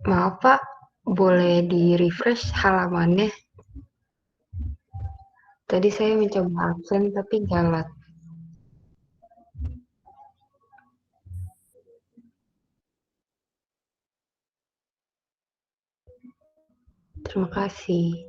Maaf Pak, boleh di-refresh halamannya? Tadi saya mencoba absen tapi galat. Terima kasih.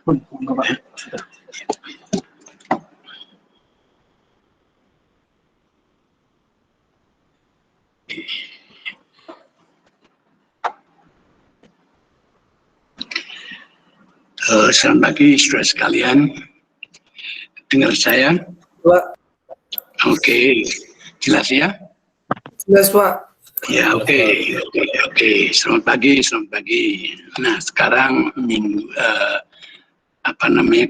Selamat pagi, saudara sekalian. Dengar saya? Pak. Oke, jelas ya? Jelas, Pak. Ya, oke. Selamat pagi. Nah, sekarang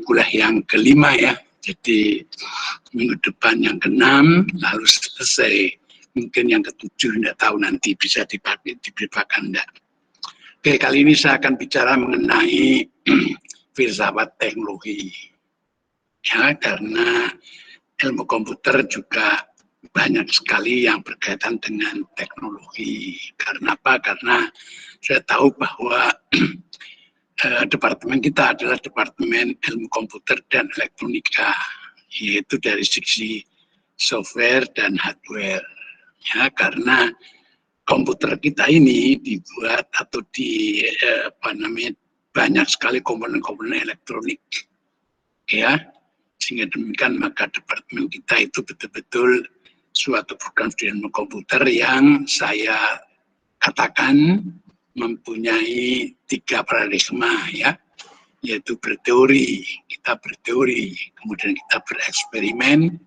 kuliah yang kelima ya. Jadi minggu depan yang ke-6, lalu selesai. Mungkin yang ke-7, tidak tahu nanti bisa dipakai enggak. Oke, kali ini saya akan bicara mengenai filsafat teknologi. Ya, karena ilmu komputer juga banyak sekali yang berkaitan dengan teknologi. Karena apa? Karena saya tahu bahwa departemen kita adalah departemen ilmu komputer dan elektronika, yaitu dari sisi software dan hardware. Ya, karena komputer kita ini dibuat atau banyak sekali komponen-komponen elektronik, ya, sehingga demikian maka departemen kita itu betul-betul suatu program studi ilmu komputer yang saya katakan mempunyai 3 paradigma, ya, yaitu berteori, kita berteori, kemudian kita bereksperimen,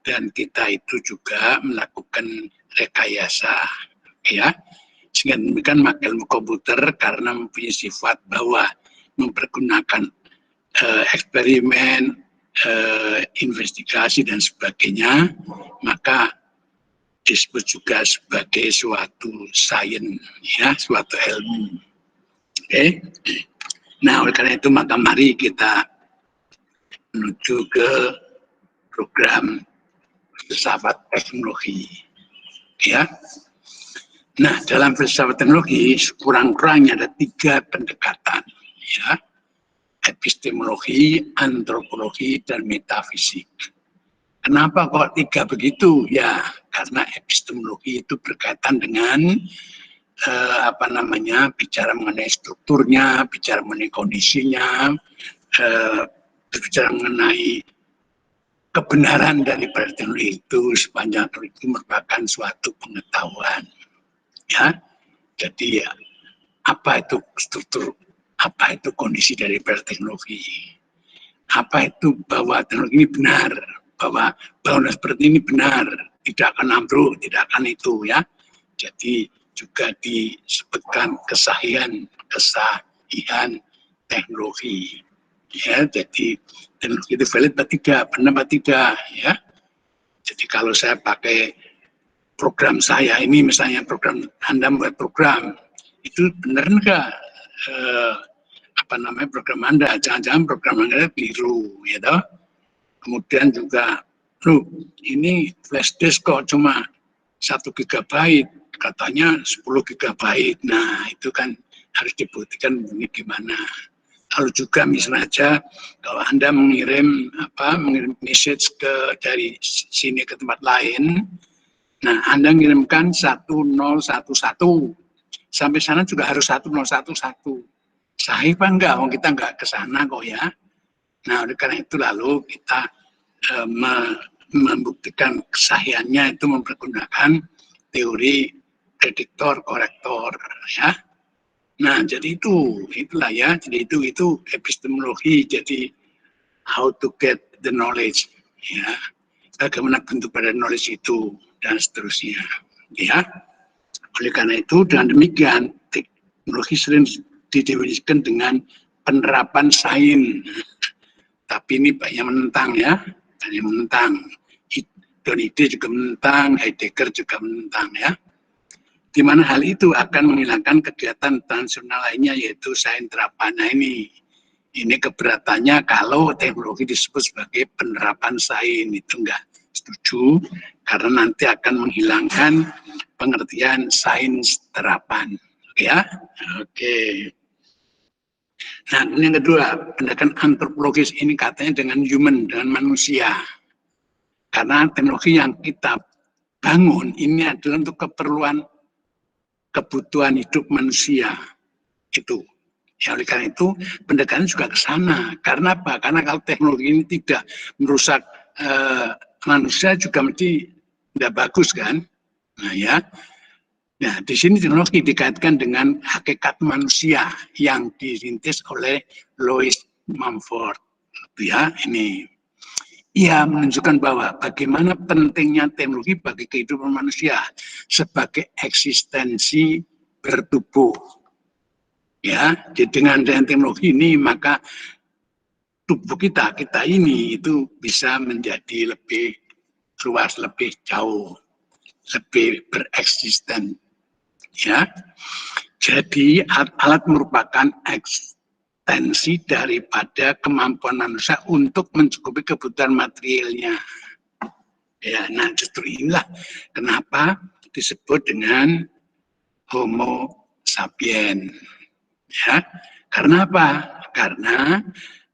dan kita itu juga melakukan rekayasa, ya. Sehingga demikian maka ilmu komputer karena mempunyai sifat bahwa mempergunakan eksperimen, investigasi dan sebagainya, maka disebut juga sebagai suatu sains, ya, suatu ilmu. Oke. Nah, oleh karena itu maka mari kita menuju ke program filsafat teknologi, ya. Nah, dalam filsafat teknologi kurang-kurangnya ada 3 pendekatan, ya. Epistemologi, antropologi, dan metafisik. Kenapa kok 3 begitu? Ya, karena epistemologi itu berkaitan dengan bicara mengenai strukturnya, bicara mengenai kondisinya, berbicara mengenai kebenaran dari teknologi itu sepanjang itu merupakan suatu pengetahuan, ya. Jadi ya, apa itu struktur, apa itu kondisi dari teknologi, apa itu bahwa teknologi ini benar, bahwa bangunan seperti ini benar, tidak akan ambruk, tidak akan itu, ya. Jadi juga disebutkan kesahihan teknologi, ya. Jadi teknologi itu valid atau tidak, benar atau tidak, ya. Jadi kalau saya pakai program saya ini, misalnya program Anda membuat program, itu benar enggak program Anda? Jangan-jangan program Anda biru, ya toh. Kemudian juga, ini flash disk kok cuma 1 GB, katanya 10 GB. Nah, itu kan harus dibuktikan ini gimana. Lalu juga misalnya aja kalau Anda mengirim message dari sini ke tempat lain, nah Anda mengirimkan 1011, sampai sana juga harus 1011. Sahih apa enggak? Kita enggak ke sana kok, ya. Nah, oleh karena itu lalu kita membuktikan kesahihannya itu mempergunakan teori prediktor korektor, ya. Nah, jadi itulah ya. Jadi itu epistemologi. Jadi how to get the knowledge, ya. Bagaimana bentuk pada knowledge itu dan seterusnya, ya. Oleh karena itu dengan demikian teknologi sering didefinisikan dengan penerapan sains. Tapi ini banyak menentang, ya, banyak menentang. Donide juga menentang, Heidegger juga menentang, ya. Di mana hal itu akan menghilangkan kegiatan tradisional lainnya, yaitu sains terapan. Nah, ini keberatannya kalau teknologi disebut sebagai penerapan sains, itu enggak setuju, karena nanti akan menghilangkan pengertian sains terapan, ya. Oke. Nah, yang kedua, pendekatan antropologis ini katanya dengan human, dengan manusia. Karena teknologi yang kita bangun ini adalah untuk kebutuhan hidup manusia. Itu, Ya, oleh karena itu pendekatan juga ke sana. Karena apa? Karena kalau teknologi ini tidak merusak manusia juga mesti tidak bagus kan. Nah ya, nah di sini teknologi dikaitkan dengan hakikat manusia yang dirintis oleh Louis Mumford. Ya, ini ia menunjukkan bahwa bagaimana pentingnya teknologi bagi kehidupan manusia sebagai eksistensi bertubuh. Ya, dengan teknologi ini maka tubuh kita ini itu bisa menjadi lebih luas, lebih jauh, lebih bereksisten. Ya, jadi alat merupakan ekstensi daripada kemampuan manusia untuk mencukupi kebutuhan materialnya. Ya, nah justru inilah kenapa disebut dengan Homo sapiens. Ya, karena apa? Karena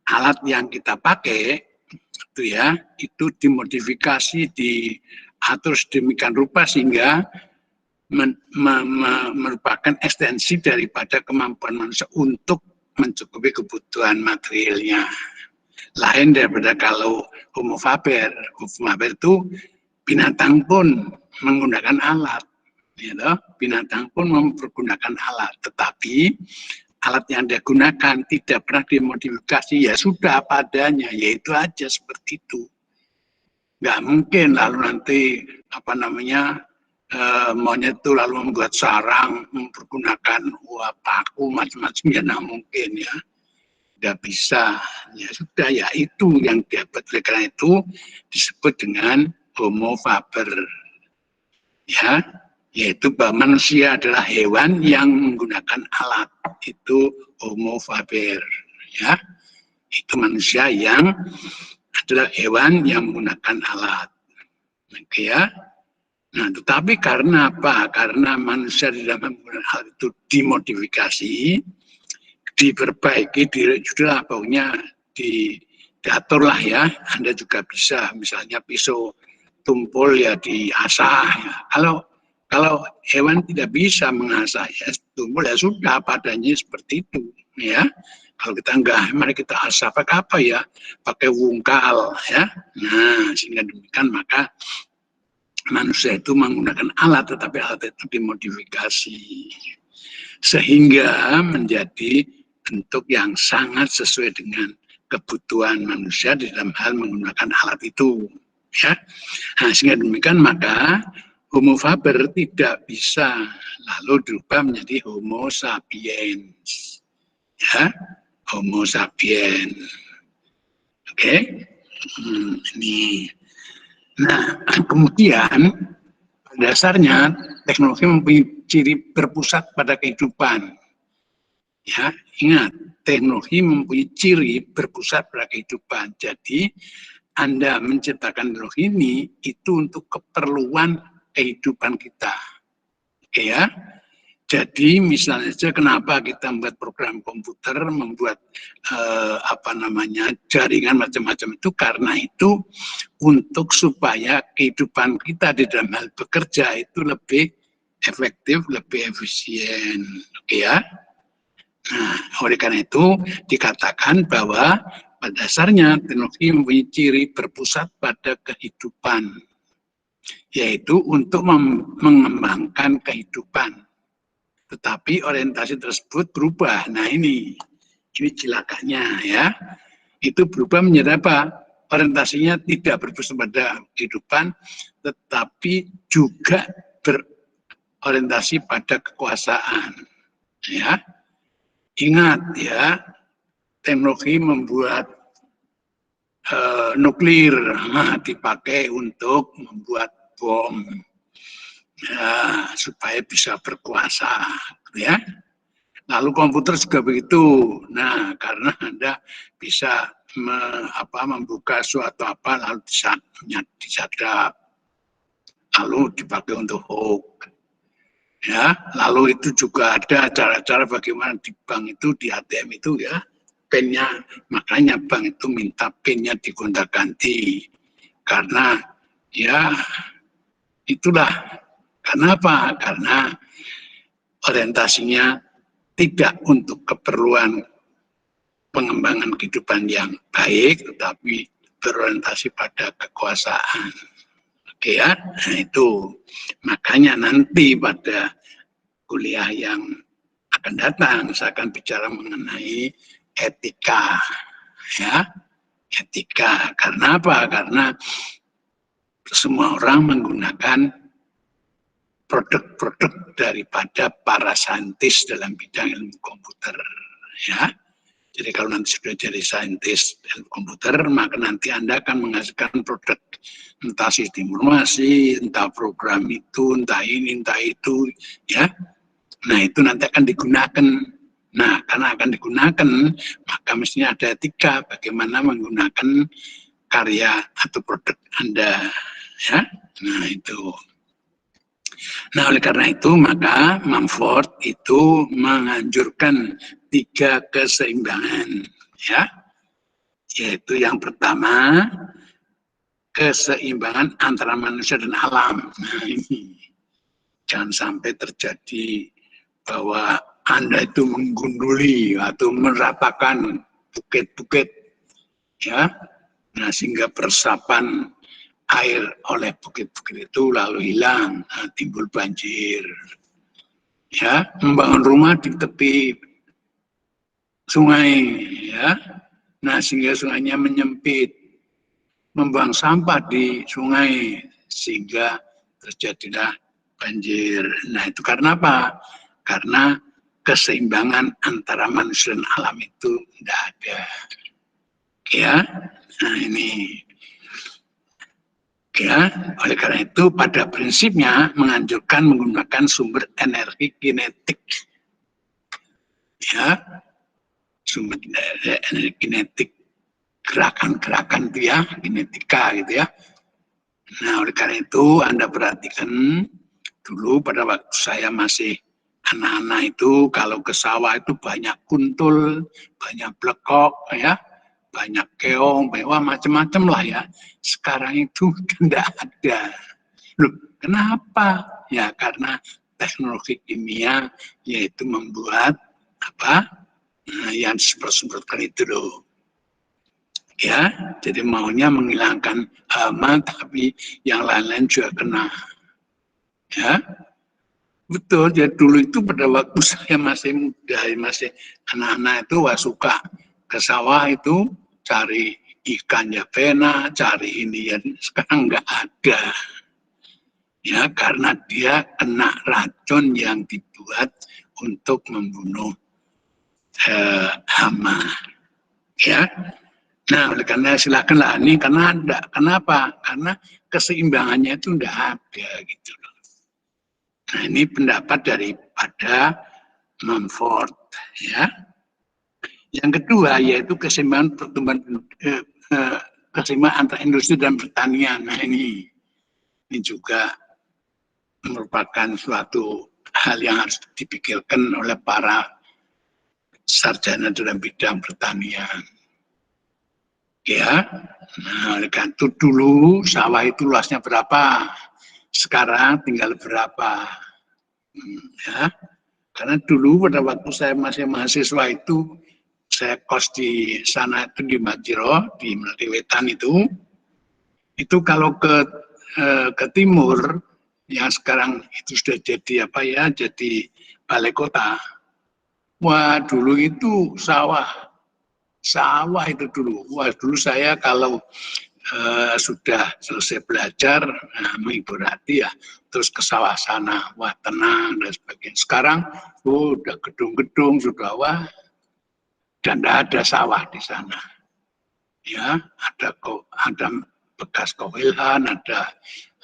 alat yang kita pakai itu ya, itu dimodifikasi, diatur sedemikian rupa sehingga merupakan ekstensi daripada kemampuan manusia untuk mencukupi kebutuhan materialnya. Lain daripada kalau Homo faber. Homo faber itu binatang pun menggunakan alat. Ya, binatang pun mempergunakan alat, tetapi alat yang dia gunakan tidak pernah dimodifikasi, ya sudah apa adanya, yaitu aja seperti itu. Nggak mungkin lalu nanti apa namanya monyet itu lalu membuat sarang, mempergunakan paku macam-macam, ya nggak mungkin ya, nggak bisa. Ya sudah, ya itu yang dia buat. Karena itu disebut dengan Homo faber, ya, yaitu bahwa manusia adalah hewan yang menggunakan alat, itu Homo faber, ya, itu manusia yang adalah hewan yang menggunakan alat. Oke ya. Nah, tetapi karena apa? Karena manusia di dalam menggunakan hal itu dimodifikasi, diperbaiki, sudah pokoknya diaturlah ya. Anda juga bisa, misalnya pisau tumpul ya diasah. Ya. Kalau hewan tidak bisa mengasah ya tumpul, ya sudah padanya seperti itu ya. Kalau kita enggak, mari kita asah pakai apa ya? Pakai wungkal ya. Nah, sehingga demikian maka manusia itu menggunakan alat, tetapi alat itu dimodifikasi sehingga menjadi bentuk yang sangat sesuai dengan kebutuhan manusia di dalam hal menggunakan alat itu. Ya, nah, sehingga demikian maka Homo faber tidak bisa lalu dirubah menjadi Homo sapiens. Ya, Homo sapiens. Oke, ini. Nah, kemudian dasarnya teknologi mempunyai ciri berpusat pada kehidupan. Ya, ingat, teknologi mempunyai ciri berpusat pada kehidupan. Jadi, Anda menciptakan teknologi ini itu untuk keperluan kehidupan kita. Oke ya. Jadi misalnya saja kenapa kita membuat program komputer, membuat jaringan macam-macam itu, karena itu untuk supaya kehidupan kita di dalam hal bekerja itu lebih efektif, lebih efisien. Oke ya. Nah, oleh karena itu dikatakan bahwa pada dasarnya teknologi mempunyai ciri berpusat pada kehidupan, yaitu untuk mengembangkan kehidupan. Tetapi orientasi tersebut berubah. Nah ini celakanya ya. Itu berubah menjadi apa? Orientasinya tidak berpusat pada kehidupan, tetapi juga berorientasi pada kekuasaan. Ya, ingat ya, teknologi membuat nuklir, dipakai untuk membuat bom. Ya, supaya bisa berkuasa, ya. Lalu komputer juga begitu. Nah, karena Anda bisa membuka suatu apa lalu disadap, lalu dipakai untuk hoax. Ya, lalu itu juga ada cara-cara bagaimana di bank itu, di ATM itu ya, pinnya, makanya bank itu minta pinnya digonta-ganti. Karena ya itulah. Kenapa? Karena orientasinya tidak untuk keperluan pengembangan kehidupan yang baik, tetapi berorientasi pada kekuasaan. Oke ya, nah itu makanya nanti pada kuliah yang akan datang saya akan bicara mengenai etika, ya, etika. Karena apa? Karena semua orang menggunakan produk-produk daripada para saintis dalam bidang ilmu komputer, ya. Jadi kalau nanti sudah jadi saintis ilmu komputer, maka nanti Anda akan menghasilkan produk, entah sistem informasi, entah program itu, entah ini, entah itu, ya. Nah itu nanti akan digunakan. Nah karena akan digunakan, maka mestinya ada etika bagaimana menggunakan karya atau produk Anda, ya. Nah itu. Nah oleh karena itu maka Mumford itu menganjurkan 3 keseimbangan, ya, yaitu yang pertama keseimbangan antara manusia dan alam. Nah ini jangan sampai terjadi bahwa Anda itu menggunduli atau meratakan bukit-bukit, ya, nah sehingga peresapan air oleh bukit-bukit itu lalu hilang, nah, timbul banjir, ya, membangun rumah di tepi sungai, ya, nah sehingga sungainya menyempit, membuang sampah di sungai sehingga terjadilah banjir. Nah itu karena apa? Karena keseimbangan antara manusia dan alam itu tidak ada, ya. Nah ini, ya, oleh karena itu pada prinsipnya menganjurkan menggunakan sumber energi kinetik, ya, sumber energi kinetik, gerakan-gerakan itu ya, kinetika gitu ya. Nah oleh karena itu Anda perhatikan dulu pada waktu saya masih anak-anak itu kalau ke sawah itu banyak kuntul, banyak blekok, ya, banyak keong, wah macam-macam lah ya. Sekarang itu tidak ada. Loh, kenapa? Ya karena teknologi kimia yaitu membuat apa? Nah, yang disebut-sebutkan itu loh. Ya, jadi maunya menghilangkan hama tapi yang lain-lain juga kena. Ya. Betul, jadi dulu itu pada waktu saya masih muda, masih anak-anak itu wah suka ke sawah itu cari ikan ya pena, cari ini ya, sekarang nggak ada. Ya, karena dia kena racun yang dibuat untuk membunuh hama. Ya, nah oleh karena silakanlah ini karena ada, kenapa? Karena keseimbangannya itu nggak ada gitu loh. Nah ini pendapat daripada Mumford, ya. Yang kedua yaitu keseimbangan pertumbuhan keseimbangan antara industri dan pertanian. Nah ini juga merupakan suatu hal yang harus dipikirkan oleh para sarjana dalam bidang pertanian. Ya, nah oleh karena itu dulu sawah itu luasnya berapa, sekarang tinggal berapa, ya. Karena dulu pada waktu saya masih mahasiswa itu, saya kos di sana itu di Majiro, di Melati itu kalau ke timur, yang sekarang itu sudah jadi apa ya, jadi balai kota. Wah dulu itu sawah itu dulu. Wah dulu saya kalau sudah selesai belajar, menghibur hati ya, terus ke sawah sana, wah tenang dan sebagainya. Sekarang udah gedung-gedung sudah, wah, dan tidak ada sawah di sana. Ya, ada bekas kowilhan, ada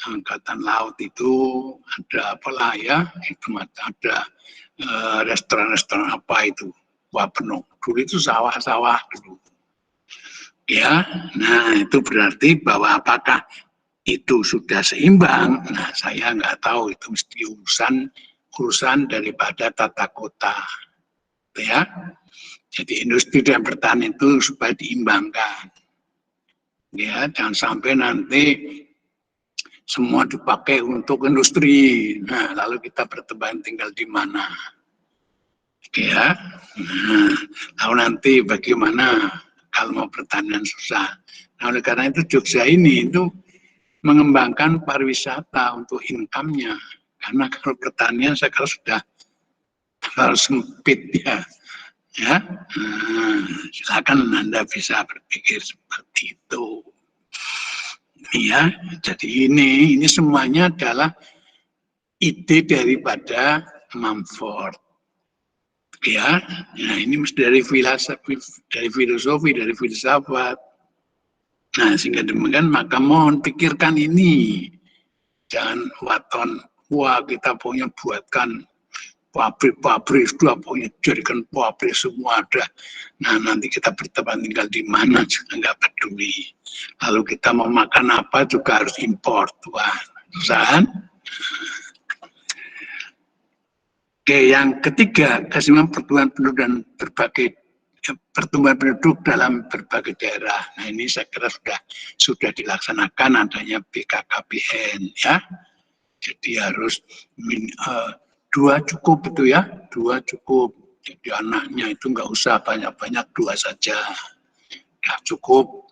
angkatan laut itu, ada apalah ya, itu ada restoran-restoran apa itu, wah penuh. Dulu itu sawah-sawah dulu. Ya, nah itu berarti bahwa apakah itu sudah seimbang? Nah, saya nggak tahu, itu mesti urusan daripada tata kota, ya. Jadi industri dan pertanian itu supaya diimbangkan, ya. Jangan sampai nanti semua dipakai untuk industri. Nah, lalu kita bertebaran tinggal di mana? ya. Nah, lalu nanti bagaimana kalau mau pertanian susah. Nah, oleh karena itu Jogja ini itu mengembangkan pariwisata untuk income-nya. Karena kalau pertanian saya kira sudah harus sempit ya. Ya, silakan Anda bisa berpikir seperti itu. Ya, jadi ini semuanya adalah ide daripada Mumford. Ya, nah ini mesti dari filosofi, dari filsafat. Nah, sehingga demikian maka mohon pikirkan ini. Jangan waton, wah kita punya buatkan pabrik sudah punya jadikan pabrik semua ada. Nah, nanti kita bertempat tinggal di mana juga nggak peduli. Lalu kita mau makan apa juga harus import. Wah, susah. Oke, yang ketiga, keseimbangan pertumbuhan penduduk dan pertumbuhan penduduk dalam berbagai daerah. Nah, ini saya kira sudah dilaksanakan adanya BKKBN ya. Jadi harus 2 cukup itu ya, 2 cukup. Jadi anaknya itu nggak usah banyak-banyak, 2 saja. Ya cukup.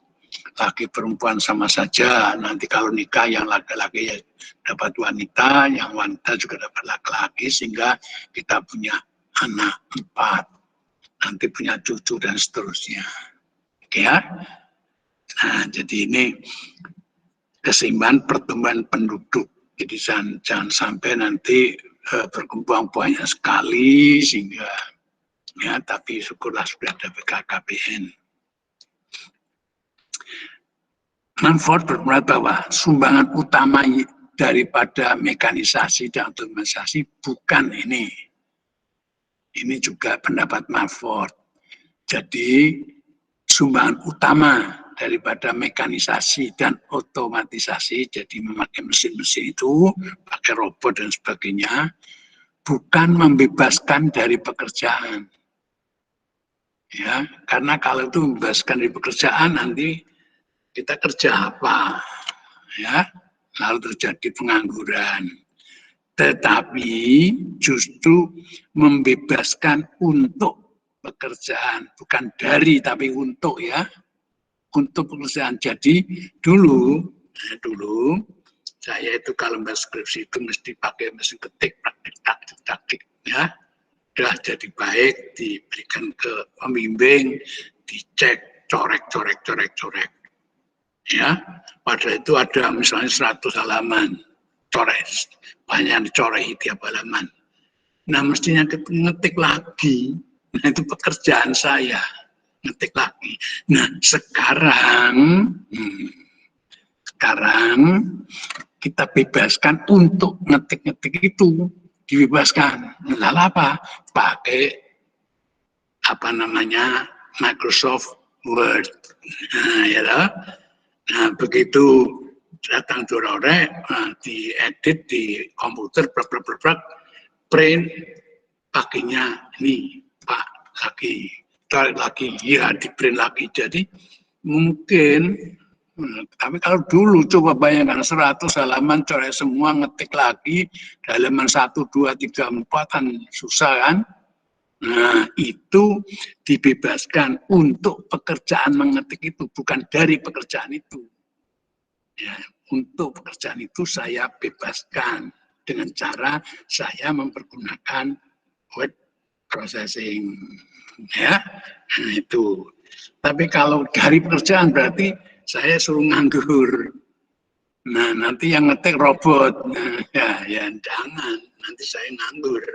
Laki perempuan sama saja. Nanti kalau nikah yang laki-laki ya dapat wanita, yang wanita juga dapat laki-laki, sehingga kita punya anak 4, nanti punya cucu dan seterusnya. Oke ya. Nah, jadi ini keseimbangan pertumbuhan penduduk. Jadi jangan sampai nanti berkembang banyak sekali sehingga ya, tapi syukurlah sudah ada BKKBN. Mumford berpendapat bahwa sumbangan utama daripada mekanisasi dan otomatisasi bukan ini. Ini juga pendapat Mumford. Jadi sumbangan utama daripada mekanisasi dan otomatisasi, jadi memakai mesin-mesin itu, pakai robot dan sebagainya, bukan membebaskan dari pekerjaan. Ya, karena kalau itu membebaskan dari pekerjaan, nanti kita kerja apa? Ya, lalu terjadi pengangguran. Tetapi justru membebaskan untuk pekerjaan, bukan dari tapi untuk ya, untuk pekerjaan. Jadi dulu saya itu kalau skripsi itu mesti pakai mesin ketik, praktik ya. Sudah jadi baik, diberikan ke pembimbing, dicek, corek. Ya, pada itu ada misalnya 100 halaman, corek, banyak dicorehi tiap halaman. Nah, mestinya ngetik lagi. Nah, itu pekerjaan saya, ngetik lagi. Nah, sekarang kita bebaskan untuk ngetik-ngetik itu, dibebaskan. Lalu apa? Pakai apa namanya Microsoft Word. Nah, ya lah. Nah, begitu datang dorore, diedit di komputer, print, pakainya ini Pak lagi, tarik lagi, ya di print lagi. Jadi mungkin, tapi kalau dulu coba bayangkan 100 halaman coret semua, ngetik lagi, halaman 1, 2, 3, 4 kan susah kan? Nah, itu dibebaskan untuk pekerjaan mengetik itu, bukan dari pekerjaan itu. Ya, untuk pekerjaan itu saya bebaskan dengan cara saya mempergunakan word processing. Ya, nah itu. Tapi kalau dari pekerjaan berarti saya suruh nganggur. Nah, nanti yang ngetik robot. Nah, ya jangan, nanti saya nganggur.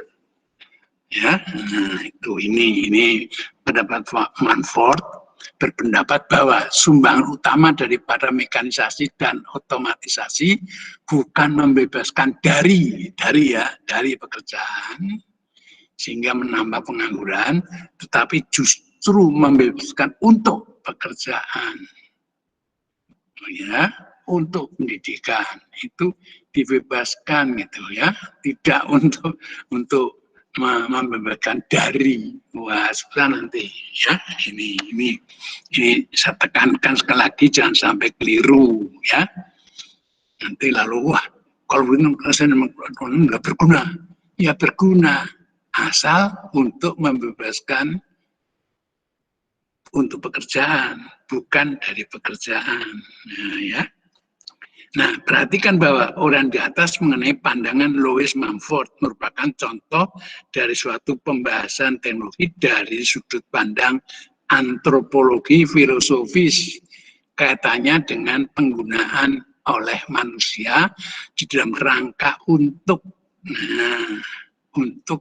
Ya, nah itu ini pendapat Mumford berpendapat bahwa sumbangan utama daripada mekanisasi dan otomatisasi bukan membebaskan dari pekerjaan sehingga menambah pengangguran, tetapi justru membebaskan untuk pekerjaan. Ya, untuk pendidikan itu dibebaskan gitu ya, tidak untuk membebaskan dari. Wah, susah nanti ya. Ini saya tekankan sekali lagi, jangan sampai keliru ya. Nanti lalu wah, kalau ini saya nggak berguna. Ya berguna, asal untuk membebaskan untuk pekerjaan, bukan dari pekerjaan. Nah, ya. Nah, perhatikan bahwa orang di atas mengenai pandangan Louis Mumford merupakan contoh dari suatu pembahasan teknologi dari sudut pandang antropologi filosofis, kaitannya dengan penggunaan oleh manusia di dalam rangka untuk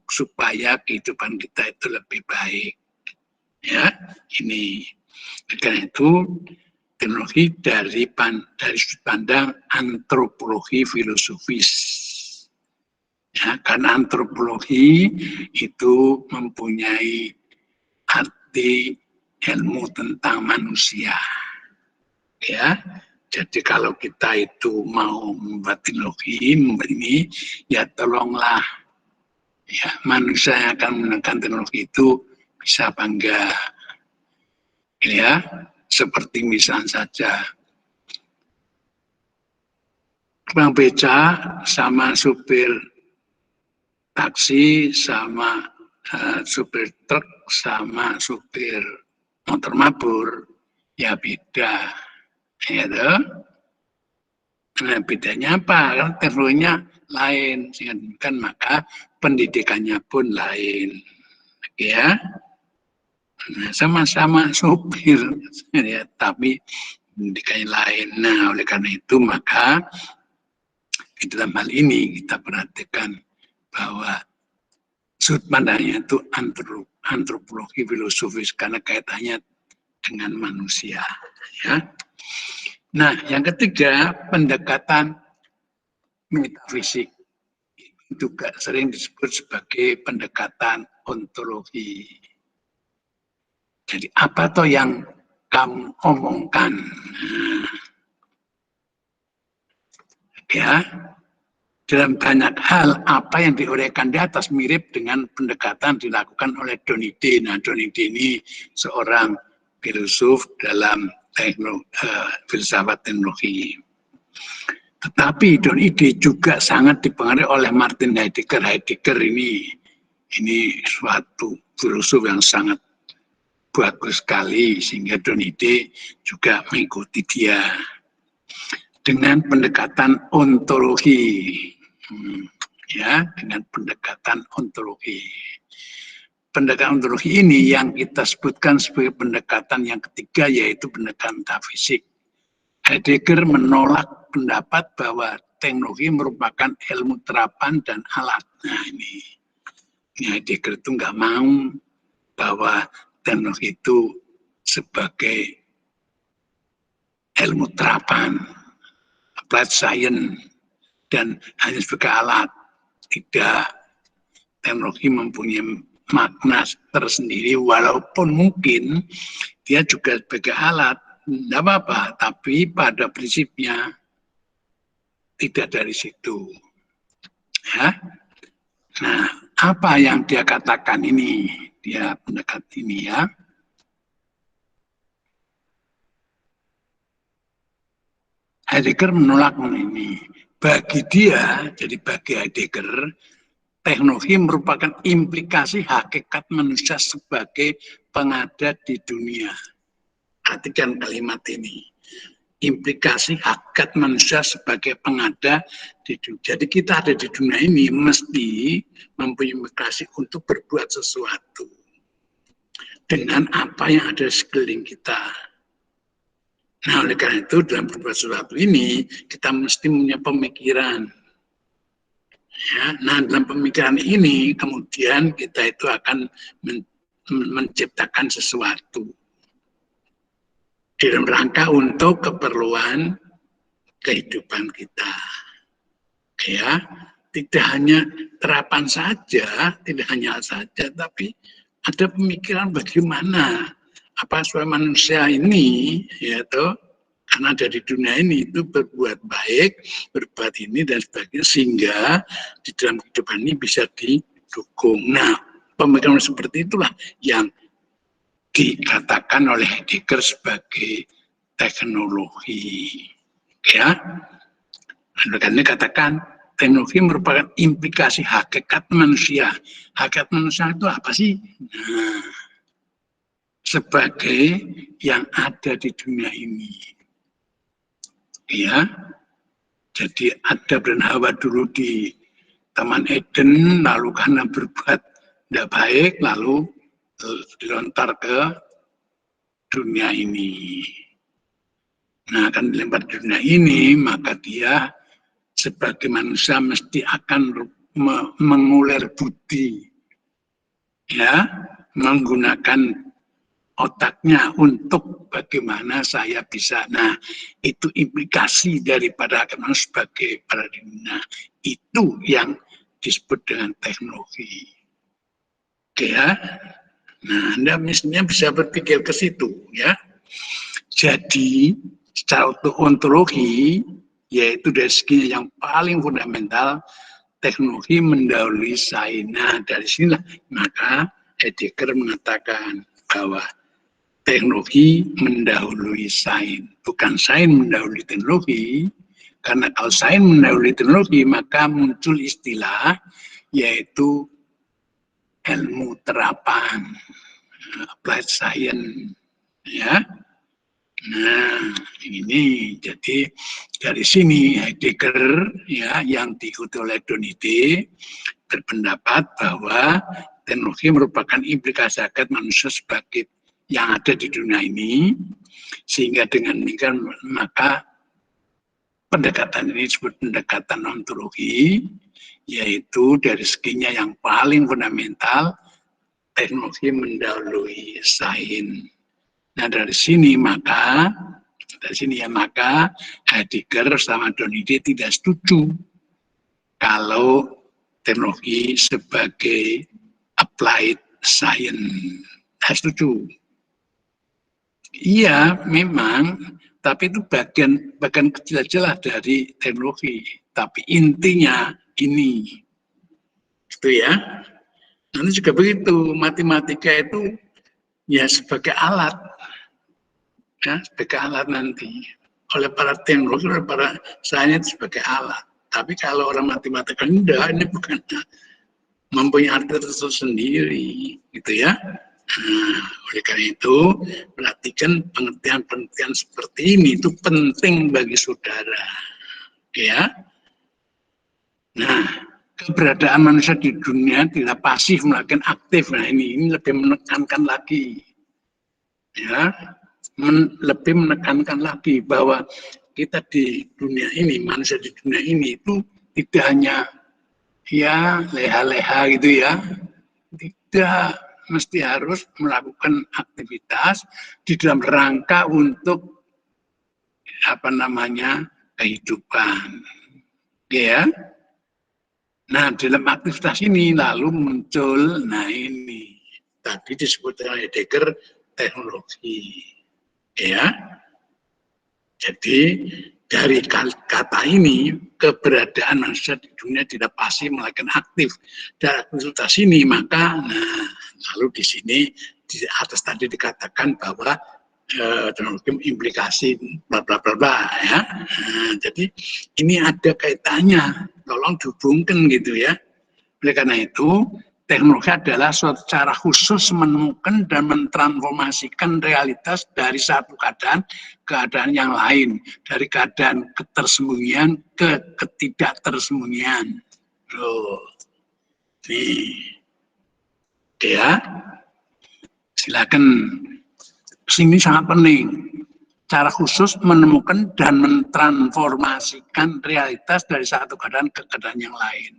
supaya kehidupan kita itu lebih baik. Ya, ini karena itu teknologi dari sudut pandang antropologi filosofis. Ya, karena antropologi itu mempunyai arti ilmu tentang manusia. Ya, jadi kalau kita itu mau membuat teknologi ini, ya tolonglah ya manusia yang akan menggunakan teknologi itu bisa apa enggak, ya. Seperti misalnya saja, tukang beca sama supir taksi sama supir truk sama supir motor mabur, ya beda. Ya toh? Nah, bedanya apa? Karena teknologinya lain, kan maka pendidikannya pun lain. Ya. Nah, sama-sama supir, ya, tapi pendidikannya lain. Nah, oleh karena itu maka di dalam hal ini kita perhatikan bahwa sudut pandangnya itu antropologi filosofis karena kaitannya dengan manusia. Ya. Nah, yang ketiga pendekatan metafisik juga sering disebut sebagai pendekatan ontologi. Jadi apa toh yang kamu omongkan? Ya, dalam banyak hal apa yang diuraikan di atas mirip dengan pendekatan dilakukan oleh Donide. Nah, Donide ini seorang filosof dalam filsafat teknologi. Tetapi Donide juga sangat dipengaruhi oleh Martin Heidegger. Heidegger ini suatu filosof yang sangat bagus sekali, sehingga Donide juga mengikuti dia dengan pendekatan ontologi. Ya, dengan pendekatan ontologi. Pendekatan ontologi ini yang kita sebutkan sebagai pendekatan yang ketiga, yaitu pendekatan metafisik. Heidegger menolak pendapat bahwa teknologi merupakan ilmu terapan dan alat. Nah, ini Heidegger itu nggak mau bahwa teknologi itu sebagai ilmu terapan, applied science, dan hanya sebagai alat. Tidak, teknologi mempunyai makna tersendiri, walaupun mungkin dia juga sebagai alat, tidak apa-apa, tapi pada prinsipnya tidak dari situ. Ya. Nah, apa yang dia katakan ini, dia pendekat ini ya. Heidegger menolak ini. Bagi dia, jadi bagi Heidegger, teknologi merupakan implikasi hakikat manusia sebagai pengada di dunia. Perhatikan kalimat ini. Implikasi hakikat manusia sebagai pengada di dunia. Jadi kita ada di dunia ini mesti mempunyai implikasi untuk berbuat sesuatu dengan apa yang ada di sekeliling kita. Nah, oleh karena itu dalam berbuat sesuatu ini kita mesti punya pemikiran. Ya, nah dalam pemikiran ini kemudian kita itu akan menciptakan sesuatu dalam rangka untuk keperluan kehidupan kita. Ya, tidak hanya terapan saja, tidak hanya saja, tapi ada pemikiran bagaimana apa supaya manusia ini, yaitu karena dari dunia ini itu berbuat baik, berbuat ini dan sebagainya, sehingga di dalam kehidupan ini bisa didukung. Nah, pemikiran seperti itulah yang dikatakan oleh Heidegger sebagai teknologi. Ya, karena katakan teknologi merupakan implikasi hakikat manusia. Hakikat manusia itu apa sih? Nah, sebagai yang ada di dunia ini. Ya, jadi Adam dan Hawa dulu di Taman Eden, lalu karena berbuat tidak baik, lalu dilontar ke dunia ini. Nah, kan dilempar dunia ini, maka dia sebagai manusia mesti akan mengulir budi, ya, menggunakan otaknya untuk bagaimana saya bisa. Nah, itu implikasi daripada manusia sebagai paradigma. Itu yang disebut dengan teknologi. Oke ya. Nah, Anda misalnya bisa berpikir ke situ, ya. Jadi, secara ontologi, yaitu dari segi yang paling fundamental, teknologi mendahului sains. Nah, dari sinilah maka Heidegger mengatakan bahwa teknologi mendahului sains. Bukan sains mendahului teknologi, karena kalau sains mendahului teknologi, maka muncul istilah yaitu ilmu terapan, applied science, ya. Nah, ini jadi dari sini Heidegger, ya, yang diikuti oleh Donide berpendapat bahwa teknologi merupakan implikasi hakikat manusia sebagai yang ada di dunia ini, sehingga dengan demikian maka pendekatan ini disebut pendekatan ontologi, yaitu dari seginya yang paling fundamental, teknologi mendahului sains. Nah, dari sini Heidegger sama Donide tidak setuju kalau teknologi sebagai applied science. Tidak setuju. Iya, memang, tapi itu bagian kecil aja lah dari teknologi. Tapi intinya ini, itu ya. Nanti juga begitu, matematika itu ya sebagai alat. Ya, sebagai alat nanti oleh para teknologi, oleh para sains sebagai alat. Tapi kalau orang matematika enggak, ini bukan mempunyai arti tersendiri, gitu ya. Nah, oleh karena itu perhatikan pengertian-pengertian seperti ini itu penting bagi saudara, ya. Nah, keberadaan manusia di dunia tidak pasif melainkan aktif. Nah, ini lebih menekankan lagi, ya. Lebih menekankan lagi bahwa kita di dunia ini, manusia di dunia ini itu tidak hanya ya leha-leha gitu ya, tidak mesti harus melakukan aktivitas di dalam rangka untuk kehidupan, ya. Nah, dalam aktivitas ini lalu muncul, nah ini tadi disebut oleh Heidegger teknologi. Ya, jadi dari kata ini keberadaan manusia di dunia tidak pasif melainkan aktif. Dari aktivitas ini maka, nah, lalu di sini di atas tadi dikatakan bahwa teknologi implikasi bla bla bla bla, ya. Nah, jadi ini ada kaitannya, tolong dihubungkan gitu ya. Oleh karena itu teknologi adalah suatu cara khusus menemukan dan mentransformasikan realitas dari satu keadaan yang lain, dari keadaan ketersembunyian ke ketidaktersembunyian. Loh, nih, ya, silakan. Sini sangat penting. Cara khusus menemukan dan mentransformasikan realitas dari satu keadaan ke keadaan yang lain.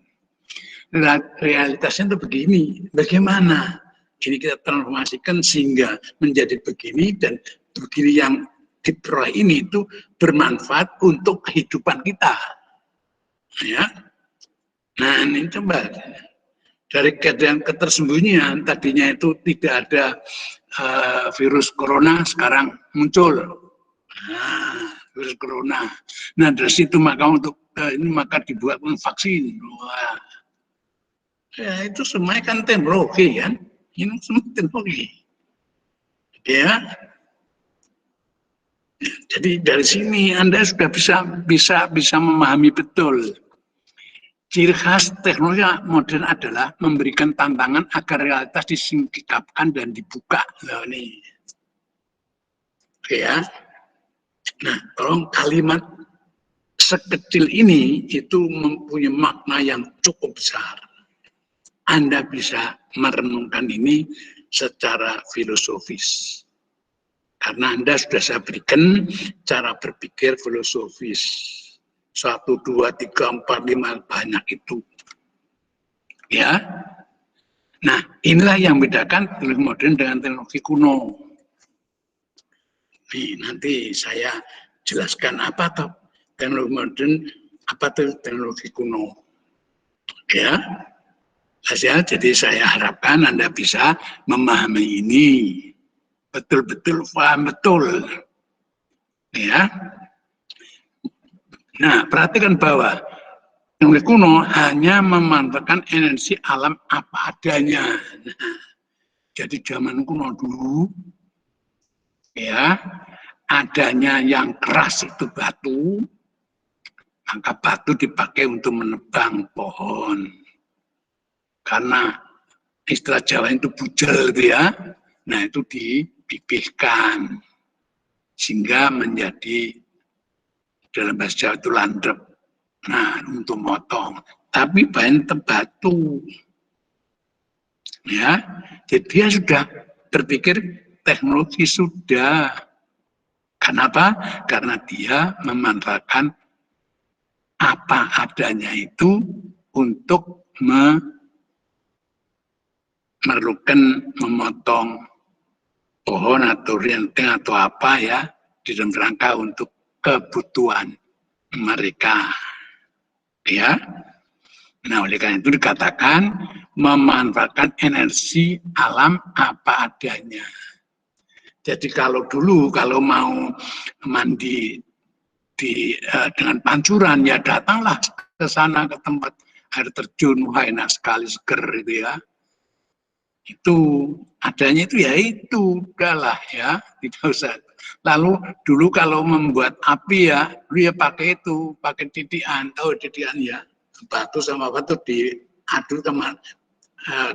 Realitasnya itu begini, bagaimana ini kita transformasikan sehingga menjadi begini, dan begini yang diperoleh ini itu bermanfaat untuk kehidupan kita, ya. Nah, ini coba dari keadaan ketersembunyian, tadinya itu tidak ada virus corona, sekarang muncul virus corona. Nah, dari situ maka maka dibuat vaksin. Wah, ya, itu semuanya kan teknologi kan, ini semua teknologi, ya. Jadi dari sini Anda sudah bisa memahami betul Ciri khas teknologi modern adalah memberikan tantangan agar realitas disingkapkan dan dibuka. Nah, ini. Oke ya. Nah, tolong kalimat sekecil ini itu mempunyai makna yang cukup besar. Anda bisa merenungkan ini secara filosofis. Karena Anda sudah saya berikan cara berpikir filosofis. 1, 2, 3, 4, 5, banyak itu. Ya. Nah, inilah yang membedakan teknologi modern dengan teknologi kuno. Nih, nanti saya jelaskan apa tuh teknologi modern, apa tuh teknologi kuno. Ya. Jadi saya harapkan Anda bisa memahami ini. Betul-betul paham betul. Ya. Nah, perhatikan bahwa teknologi kuno hanya memanfaatkan energi alam apa adanya. Nah, jadi zaman kuno dulu, ya, adanya yang keras itu batu, maka batu dipakai untuk menebang pohon. Karena istilah Jawa itu bujel gitu ya. Nah, itu dipipihkan sehingga menjadi dalam bahasa Jawa itu landrep. Nah, untuk motong. Tapi bahan batu. Ya, jadi dia sudah berpikir teknologi sudah. Kenapa? Karena dia memanfaatkan apa adanya itu untuk memerlukan memotong pohon atau renteng atau apa ya di dalam rangka untuk kebutuhan mereka. Ya. Nah, oleh karena itu dikatakan memanfaatkan energi alam apa adanya. Jadi kalau dulu kalau mau mandi dengan pancuran ya datanglah ke sana ke tempat air terjun, wah enak sekali seger itu ya. Itu adanya itu ya itu udahlah ya, tidak usah. Lalu dulu kalau membuat api ya, dia pakai itu, pakai titian, tahu titian ya, batu sama batu diadu sama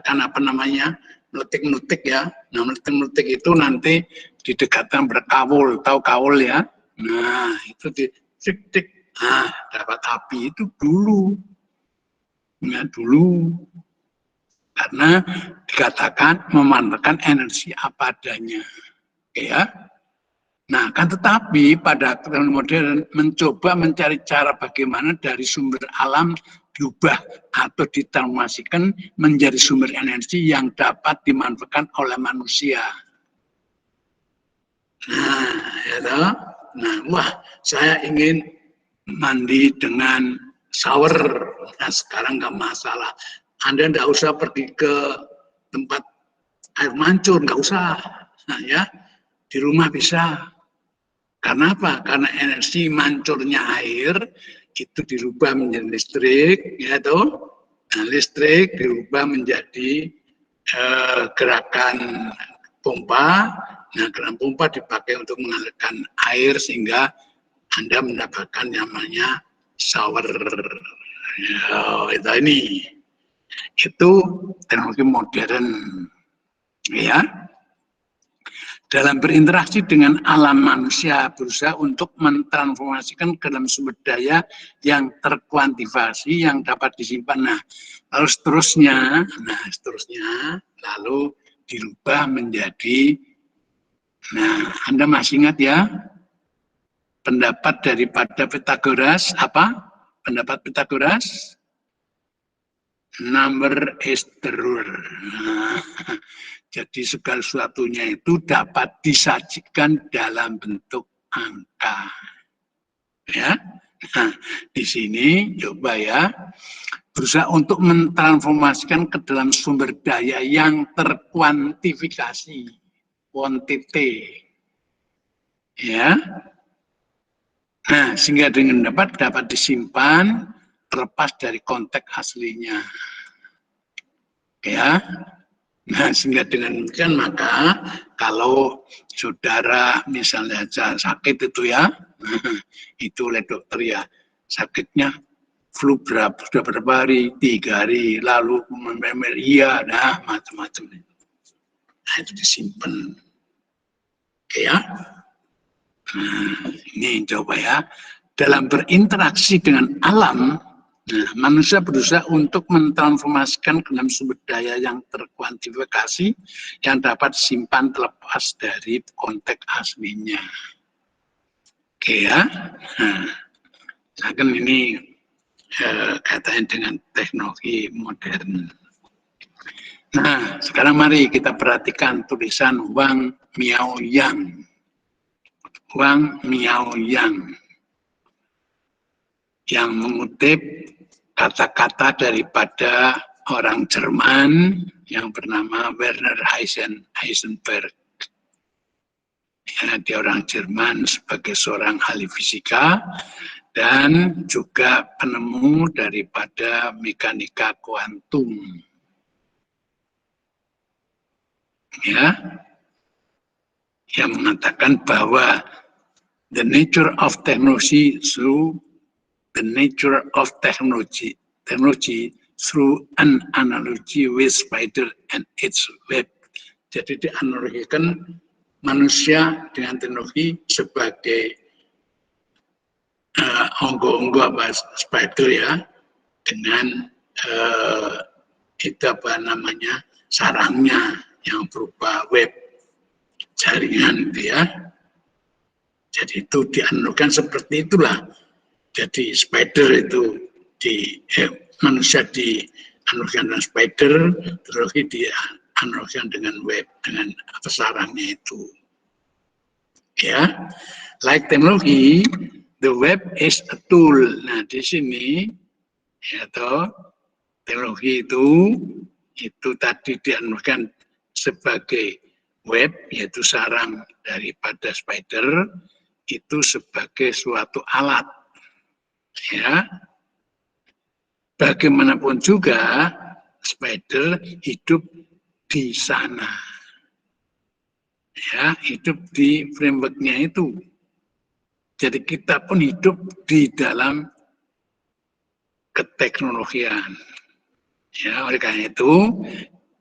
kan apa namanya meletik-meletik ya. Nah meletik-meletik itu nanti didekatkan berkawul, tahu kawul ya. Nah itu di nah dapat api itu dulu, ya dulu. Karena dikatakan memanfaatkan energi apa adanya, ya. Nah, kan tetapi pada teknologi modern mencoba mencari cara bagaimana dari sumber alam diubah atau ditransformasikan menjadi sumber energi yang dapat dimanfaatkan oleh manusia. Nah, ya toh? Nah, wah, saya ingin mandi dengan shower. Nah, sekarang nggak masalah. Anda nggak usah pergi ke tempat air mancur, nggak usah. Nah, ya, di rumah bisa. Karena apa? Karena energi mancurnya air itu dirubah menjadi listrik, ya toh. Nah, listrik dirubah menjadi gerakan pompa. Nah, gerakan pompa dipakai untuk mengalirkan air sehingga Anda mendapatkan namanya shower. Ya, ini itu teknologi modern, ya. Dalam berinteraksi dengan alam manusia berusaha untuk mentransformasikan ke dalam sumber daya yang terkuantifikasi yang dapat disimpan. Nah, lalu seterusnya, lalu dirubah menjadi, nah, Anda masih ingat ya, pendapat daripada Pythagoras apa? Pendapat Pythagoras? Number is the rule. Nah, jadi segala sesuatunya itu dapat disajikan dalam bentuk angka. Ya. Nah, di sini coba ya, berusaha untuk mentransformasikan ke dalam sumber daya yang terkuantifikasi, quantity. Ya. Nah, sehingga dengan dapat disimpan terlepas dari konteks aslinya. Ya. Nah, sehingga dengan demikian maka kalau saudara misalnya sakit itu ya, itu oleh dokter ya, sakitnya flu sudah berapa hari, 3 hari, lalu malaria, nah macam-macam. Nah, itu disimpan. Oke ya. Nah, ini coba ya. Dalam berinteraksi dengan alam, nah, manusia berusaha untuk mentransformasikan ke dalam sumber daya yang terkuantifikasi yang dapat disimpan terlepas dari konteks aslinya. Oke ya. Nah, kan ini kaitannya dengan teknologi modern. Nah, sekarang mari kita perhatikan tulisan Wang Miaoyang. Wang Miaoyang yang mengutip kata-kata daripada orang Jerman yang bernama Werner Heisenberg. Ya, dia orang Jerman sebagai seorang ahli fisika dan juga penemu daripada mekanika kuantum. Ya, yang mengatakan bahwa the nature of technology through an analogy with spider and its web. Jadi dianalogikan manusia dengan teknologi sebagai onggo-onggo apa spider ya, dengan itu apa namanya sarangnya yang berupa web jaringan itu ya. Jadi itu dianalogikan seperti itulah. Jadi spider itu manusia dianalogikan dengan spider, teknologi dianalogikan dengan web, dengan sarangnya itu. Ya, like teknologi, the web is a tool. Nah di sini, ya toh, teknologi itu tadi dianalogikan sebagai web, yaitu sarang daripada spider, itu sebagai suatu alat. Ya, bagaimanapun juga spider hidup di sana. Ya, hidup di frameworknya itu. Jadi kita pun hidup di dalam keteknologian. Ya, oleh karena itu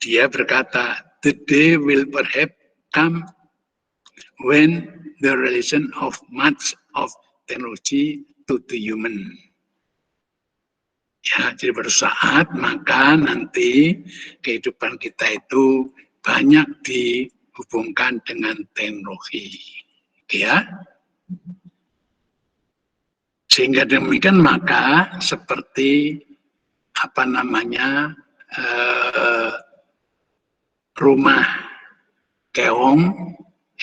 dia berkata, the day will perhaps come when the relation of much of technology to the human. Ya, jadi pada saat maka nanti kehidupan kita itu banyak dihubungkan dengan teknologi. Ya. Sehingga demikian maka seperti apa namanya rumah keong,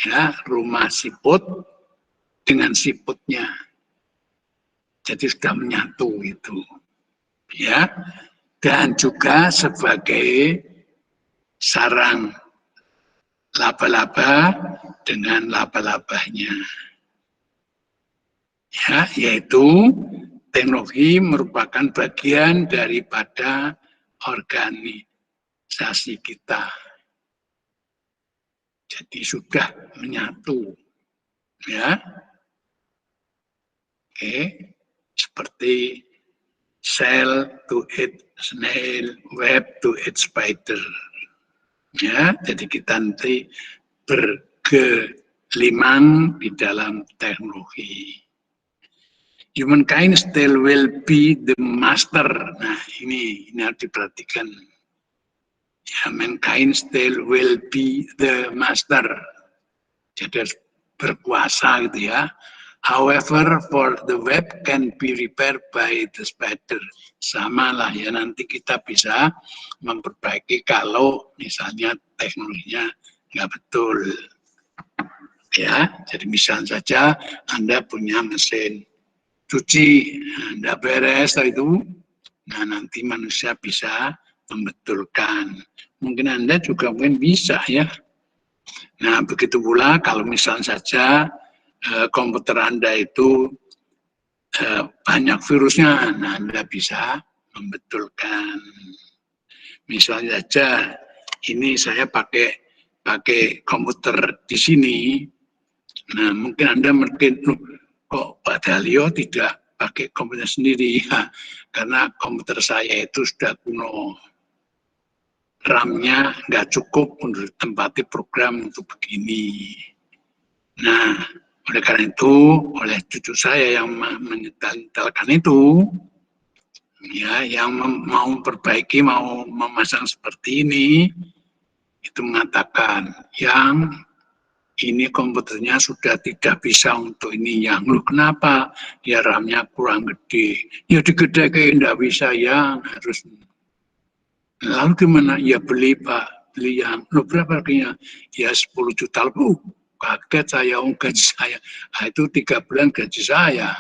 ya, rumah siput dengan siputnya, jadi sudah menyatu itu, ya, dan juga sebagai sarang laba-laba dengan laba-labanya. Ya, yaitu teknologi merupakan bagian daripada organisasi kita. Jadi sudah menyatu, ya. Oke, seperti cell to eat snail, web to eat spider. Ya, jadi kita nanti bergelimang di dalam teknologi. Humankind still will be the master. Nah, ini harus diperhatikan. Ya, mankind still will be the master. Jadi harus berkuasa gitu ya. However, for the web can be repaired by the spider. Sama lah ya, nanti kita bisa memperbaiki kalau misalnya teknologinya nggak betul. Ya, jadi misalnya saja Anda punya mesin cuci, nggak beres itu, nah nanti manusia bisa membetulkan. Mungkin Anda juga mungkin bisa ya. Nah begitu pula kalau misalnya saja komputer Anda itu banyak virusnya, nah Anda bisa membetulkan. Misalnya saja ini saya pakai komputer di sini, nah mungkin Anda mungkin kok Pak Dalio tidak pakai komputer sendiri ya, karena komputer saya itu sudah kuno, RAM-nya nggak cukup untuk tempati program untuk begini. Nah, oleh karena itu, oleh cucu saya yang menyetelkan itu, ya, yang mau memperbaiki, mau memasang seperti ini, itu mengatakan yang ini komputernya sudah tidak bisa untuk ini. Yang lu kenapa? Ya RAM-nya kurang gede. Ya digedein nggak bisa ya, harus. Lalu gimana? Ya beli Pak, beli yang lu berapa harganya? Ya 10 juta. Kaget saya, gaji saya. Nah, itu 3 bulan gaji saya.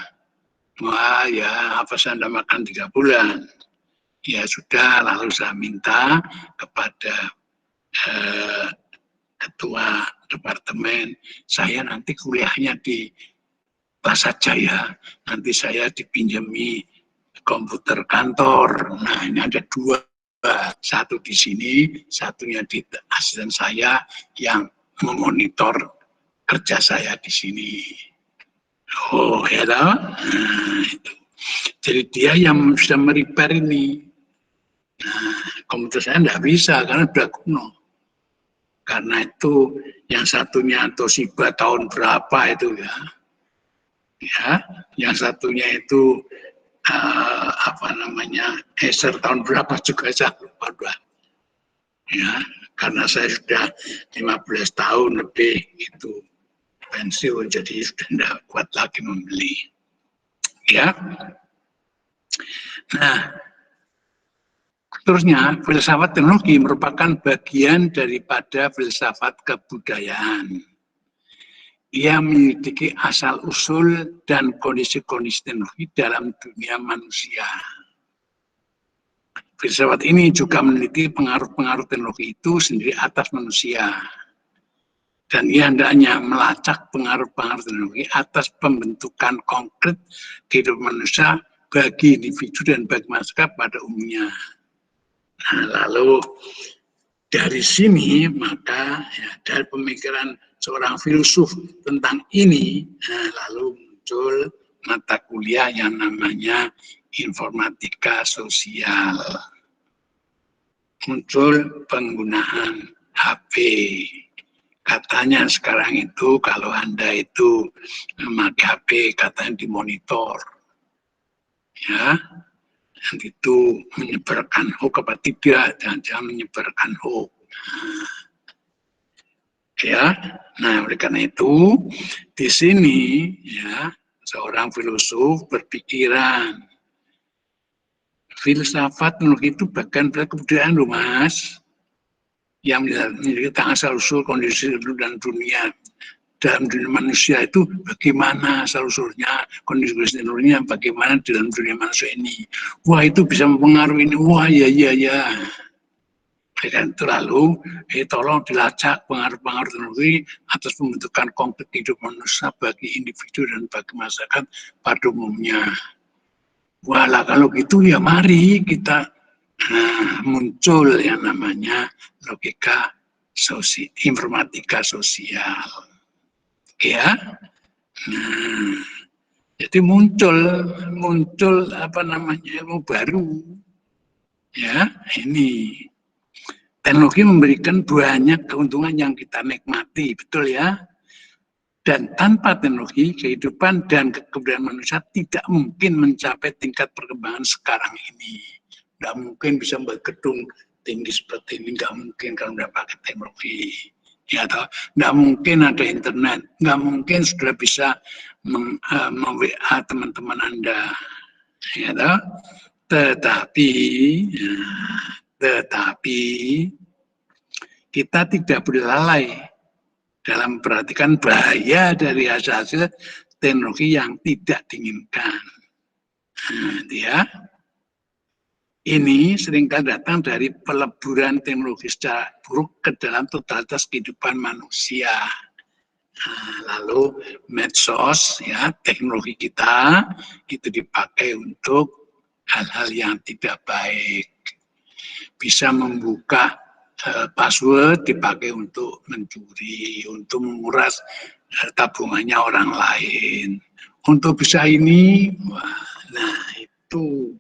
Wah ya, apa saya anda makan 3 bulan? Ya sudah, lalu saya minta kepada ketua departemen, saya nanti kuliahnya di Plaza Jaya, nanti saya dipinjami komputer kantor. Nah ini ada 2, satu di sini, satunya di asisten saya yang memonitor kerja saya di sini. Oh ya toh? Nah, itu. Jadi dia yang bisa merepair ini. Nah, komputer saya tidak bisa karena sudah kuno. Karena itu yang satunya Toshiba tahun berapa itu ya, yang satunya itu apa namanya Acer tahun berapa juga saya lupa. Ya, karena saya sudah 15 tahun lebih itu pensiun, jadi sudah tidak kuat lagi membeli. Ya, nah. Terusnya, filsafat teknologi merupakan bagian daripada filsafat kebudayaan. Ia menyelidiki asal-usul dan kondisi-kondisi teknologi dalam dunia manusia. Filsafat ini juga meneliti pengaruh-pengaruh teknologi itu sendiri atas manusia. Dan ia hendaknya melacak pengaruh-pengaruh teknologi atas pembentukan konkret kehidupan manusia bagi individu dan bagi masyarakat pada umumnya. Nah, lalu dari sini maka ya, dari pemikiran seorang filsuf tentang ini, lalu muncul mata kuliah yang namanya informatika sosial. Muncul penggunaan HP. Katanya sekarang itu kalau Anda itu memakai HP katanya dimonitor. Ya. Dan itu menyebarkan hoax apa tidak, jangan menyebarkan hoax. Ya, nah oleh karena itu di sini ya seorang filosof berpikiran filsafat teknologi itu bagian dari kebudayaan loh Mas, yang menjadi asal-usul kondisi dan dunia. Dalam dunia manusia itu bagaimana asal-usulnya, kondisi teknologinya bagaimana dalam dunia manusia ini. Wah itu bisa mempengaruhi ini, wah ya. Dan itu lalu, tolong dilacak pengaruh-pengaruh teknologi atas pembentukan konkret kehidupan manusia bagi individu dan bagi masyarakat pada umumnya. Wah kalau gitu ya mari kita muncul yang namanya logika informatika sosial. Ya, nah, jadi muncul apa namanya ilmu baru, ya ini teknologi memberikan banyak keuntungan yang kita nikmati, betul ya. Dan tanpa teknologi kehidupan dan kebudayaan manusia tidak mungkin mencapai tingkat perkembangan sekarang ini. Tidak mungkin bisa membuat gedung tinggi seperti ini, nggak mungkin kalau tidak pakai teknologi. Ya toh, nggak mungkin ada internet, nggak mungkin sudah bisa mem-WA teman-teman Anda, ya toh. Tetapi kita tidak boleh lalai dalam memperhatikan bahaya dari hasil-hasil teknologi yang tidak diinginkan. Nah, ya. Ini seringkali datang dari peleburan teknologi secara buruk ke dalam totalitas kehidupan manusia. Nah, lalu medsos, ya teknologi kita itu dipakai untuk hal-hal yang tidak baik. Bisa membuka password dipakai untuk mencuri, untuk menguras tabungannya orang lain, untuk bisa ini, wah, nah itu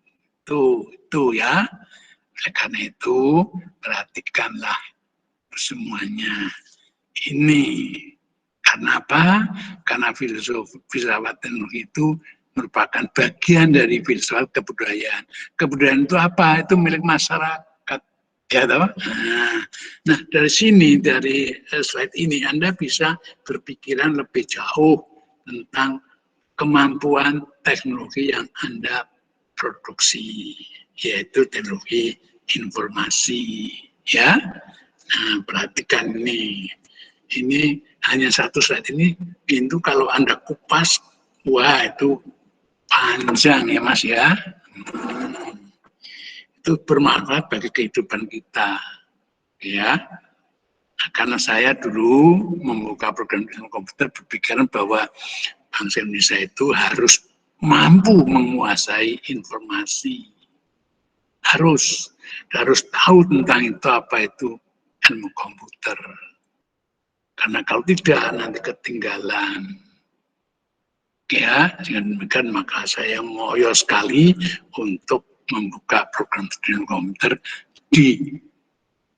ya. Oleh karena itu perhatikanlah semuanya ini. Karena apa? Karena filsafat teknologi itu merupakan bagian dari filsafat kebudayaan. Kebudayaan itu apa? Itu milik masyarakat. Ya toh? Nah, dari sini, dari slide ini, Anda bisa berpikiran lebih jauh tentang kemampuan teknologi yang Anda produksi, yaitu teknologi informasi. Ya, nah, perhatikan ini hanya satu slide ini, itu kalau Anda kupas, wah itu panjang ya Mas ya. Itu bermanfaat bagi kehidupan kita, ya. Karena saya dulu membuka program komputer berpikiran bahwa bangsa Indonesia itu harus mampu menguasai informasi, harus tahu tentang itu apa itu ilmu komputer. Karena kalau tidak nanti ketinggalan. Ya, dengan demikian maka saya ngoyo sekali untuk membuka program studi komputer di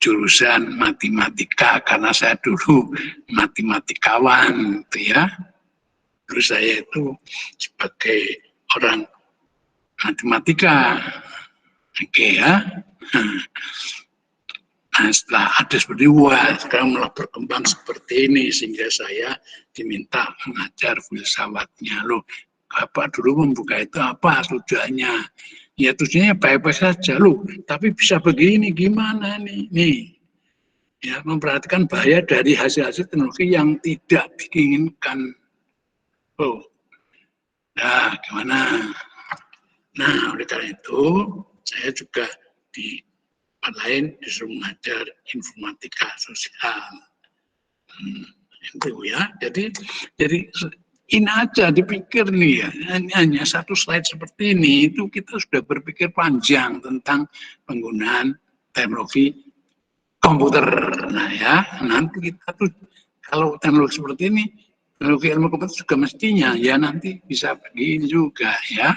jurusan matematika karena saya dulu matematikawan, gitu ya. Terus saya itu sebagai orang matematika, oke ya. Nah, setelah ada seperti wah sekarang malah berkembang seperti ini sehingga saya diminta mengajar filsafatnya. Loh, Bapak dulu membuka itu apa tujuannya? Ya tujuannya baik-baik saja loh, tapi bisa begini gimana nih? Ya memperhatikan bahaya dari hasil-hasil teknologi yang tidak diinginkan. Oh, nah gimana? Nah oleh karena itu saya juga di lain disuruh mengajar informatika sosial. Itu ya. Jadi ini aja dipikir nih ya. Hanya satu slide seperti ini itu kita sudah berpikir panjang tentang penggunaan teknologi komputer. Nah ya, nanti kita tuh kalau teknologi seperti ini, teknologi ilmu komputer juga mestinya ya nanti bisa begini juga ya.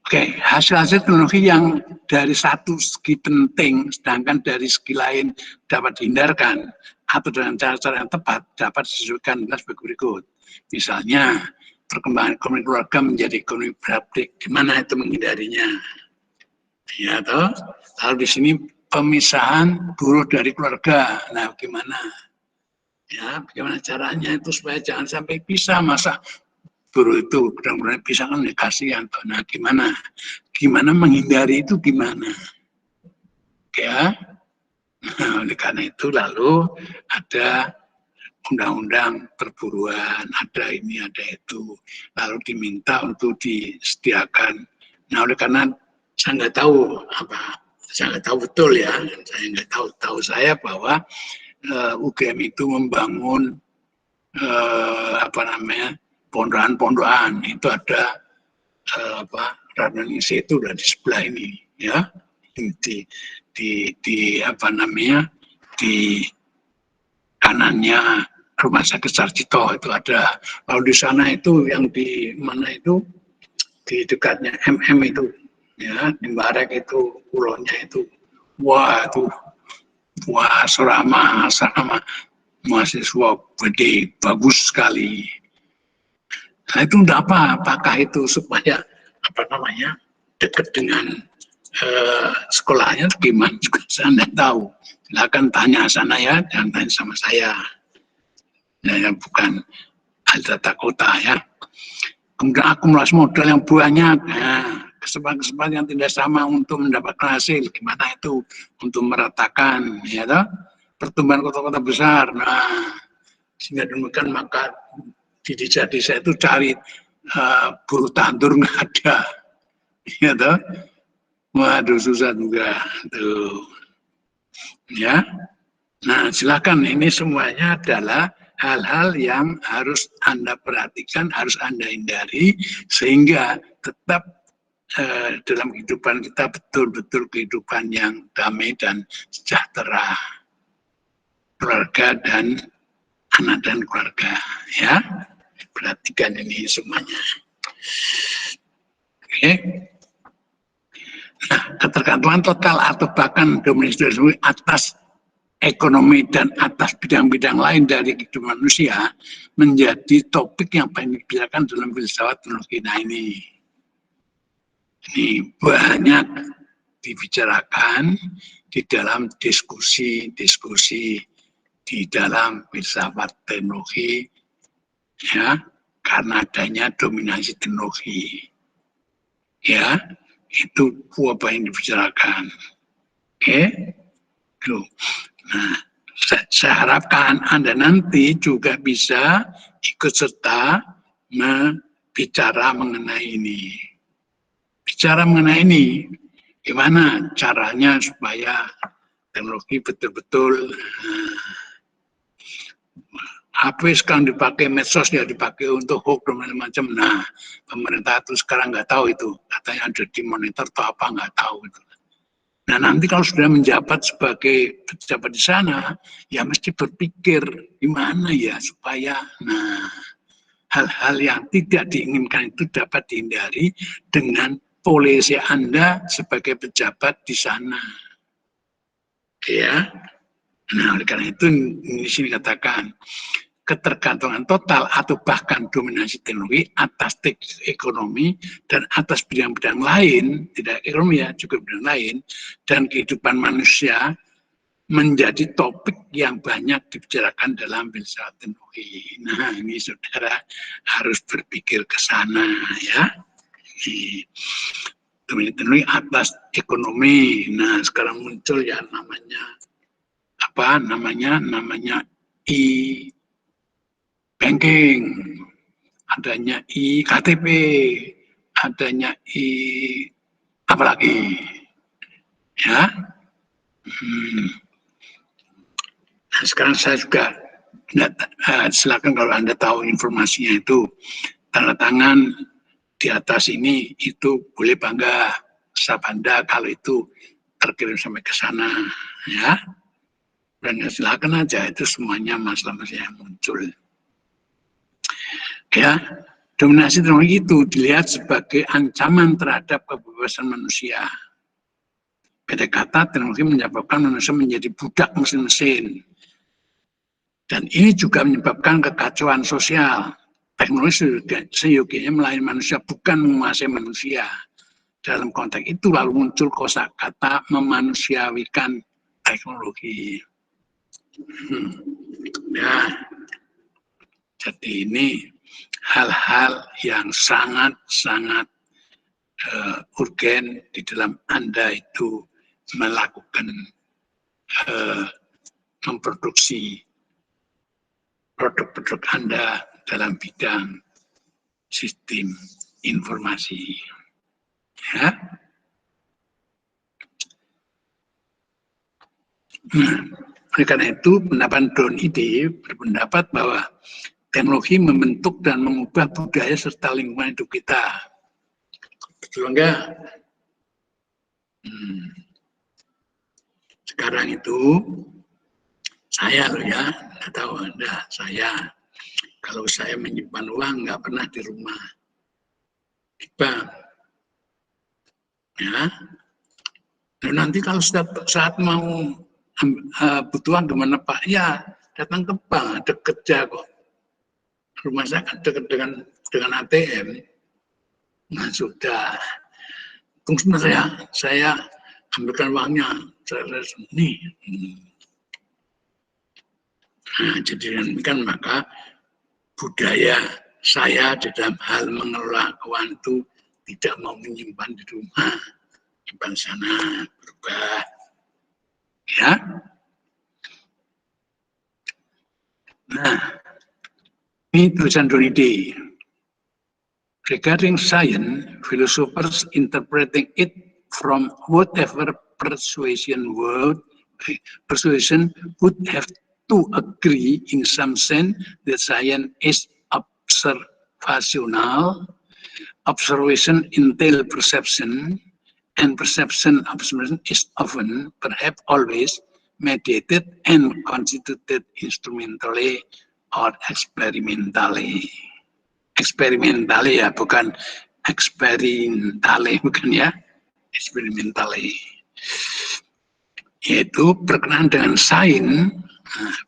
Oke, hasil-hasil teknologi yang dari satu segi penting, sedangkan dari segi lain dapat dihindarkan, atau dengan cara-cara yang tepat dapat disesuaikan sebagai berikut. Misalnya, perkembangan ekonomi keluarga menjadi ekonomi beraktif, gimana itu menghindarinya? Ya, toh? Lalu di sini pemisahan buruh dari keluarga, nah gimana? Ya, bagaimana caranya itu supaya jangan sampai pisah, masa buruh itu mudah-mudahan bisa kan kasihan. Nah gimana menghindari itu gimana ya. Nah, oleh karena itu lalu ada undang-undang perburuan, ada ini ada itu, lalu diminta untuk disediakan. Nah oleh karena saya nggak tahu apa, saya nggak tahu betul ya, saya nggak tahu saya bahwa UGM itu membangun pondokan itu ada Radnan Isi itu udah di sebelah ini ya di kanannya Rumah Sakit Sarjito itu ada. Lalu di sana itu yang di mana itu di dekatnya MM itu ya di Barek itu pulaunya itu wah asrama mahasiswa gede bagus sekali. Nah itu enggak apakah itu supaya dekat dengan sekolahnya gimana juga saya tidak tahu. Silakan tanya sana ya, jangan tanya sama saya. Ya, bukan ahli tata kota ya. Kemudian akumulasi modal yang banyak, kesempatan-kesempatan yang tidak sama untuk mendapatkan hasil, gimana itu untuk meratakan, ya toh? Pertumbuhan kota-kota besar. Nah, sehingga demikian maka di desa-desa itu cari buruh tandur nggak ada, ya toh? Waduh susah juga tuh, ya. Nah silakan ini semuanya adalah hal-hal yang harus Anda perhatikan, harus Anda hindari sehingga tetap dalam kehidupan kita betul-betul kehidupan yang damai dan sejahtera, keluarga dan anak dan keluarga, ya. perhatikan ini semuanya. Oke. Nah, ketergantungan total atau bahkan dominasi atas ekonomi dan atas bidang-bidang lain dari kehidupan manusia menjadi topik yang banyak dibicarakan dalam filsafat teknologi. Nah, ini banyak dibicarakan di dalam diskusi-diskusi di dalam filsafat teknologi, ya, karena adanya dominasi teknologi, ya, itu apa yang dibicarakan. Oke, tuh. Nah, saya harapkan Anda nanti juga bisa ikut serta bicara mengenai ini. Bicara mengenai ini, gimana caranya supaya teknologi betul-betul HP sekarang dipakai, medsos ya dipakai untuk hoax dan macam-macam. Nah, pemerintah itu sekarang nggak tahu itu, katanya ada di monitor atau apa nggak tahu itu. Nah, nanti kalau sudah menjabat sebagai pejabat di sana, ya mesti berpikir gimana ya supaya, nah, hal-hal yang tidak diinginkan itu dapat dihindari dengan polisi Anda sebagai pejabat di sana. Ya. Nah, oleh karena itu di sini katakan ketergantungan total atau bahkan dominasi teknologi atas ekonomi dan atas bidang-bidang lain, tidak ekonomi ya, juga bidang lain, dan kehidupan manusia menjadi topik yang banyak dibicarakan dalam filsafat teknologi. Nah, ini saudara harus berpikir ke sana ya. Dominasi teknologi atas ekonomi. Nah, sekarang muncul ya namanya apa? Namanya banking, adanya KTP, adanya apalagi, ya. Nah, sekarang saya juga silakan kalau Anda tahu informasinya itu tanda tangan di atas ini itu boleh bangga Anda kalau itu terkirim sampai ke sana, ya. Dan silakan aja itu semuanya masalah-masalah yang muncul. Ya, dominasi teknologi itu dilihat sebagai ancaman terhadap kebebasan manusia. Beda kata, teknologi menyebabkan manusia menjadi budak mesin-mesin. Dan ini juga menyebabkan kekacauan sosial. Teknologi seyogianya melayani manusia, bukan menguasai manusia. Dalam konteks itu lalu muncul kosakata memanusiawikan teknologi. Ya, jadi ini hal-hal yang sangat-sangat urgen di dalam Anda itu melakukan memproduksi produk-produk Anda dalam bidang sistem informasi. Ya. Oleh karena itu, pendapat Don Ide berpendapat bahwa teknologi membentuk dan mengubah budaya serta lingkungan hidup kita. Betul enggak? Sekarang itu saya loh ya, nggak tahu Anda, saya kalau saya menyimpan uang nggak pernah di rumah, di bank, ya. Dan nanti kalau saat mau butuh uang gimana Pak? Ya datang ke bank, ada kerja kok. Rumah saya kan dekat dengan ATM. Nah sudah, tunggu sebentar ya, saya ambilkan uangnya. Nih. Nah, jadi kan maka budaya saya di dalam hal mengelola keuangan itu tidak mau menyimpan di rumah, menyimpan sana, berubah. Ya. Nah, ini tulisan Don Ide. Regarding science, philosophers interpreting it from whatever persuasion would have to agree in some sense that science is observational. Observation entails perception, and perception observation is often, perhaps always, mediated and constituted instrumentally or experimentally. eksperimentale ya, bukan eksperimentale, bukan ya, eksperimentale. Yaitu berkenaan dengan sains,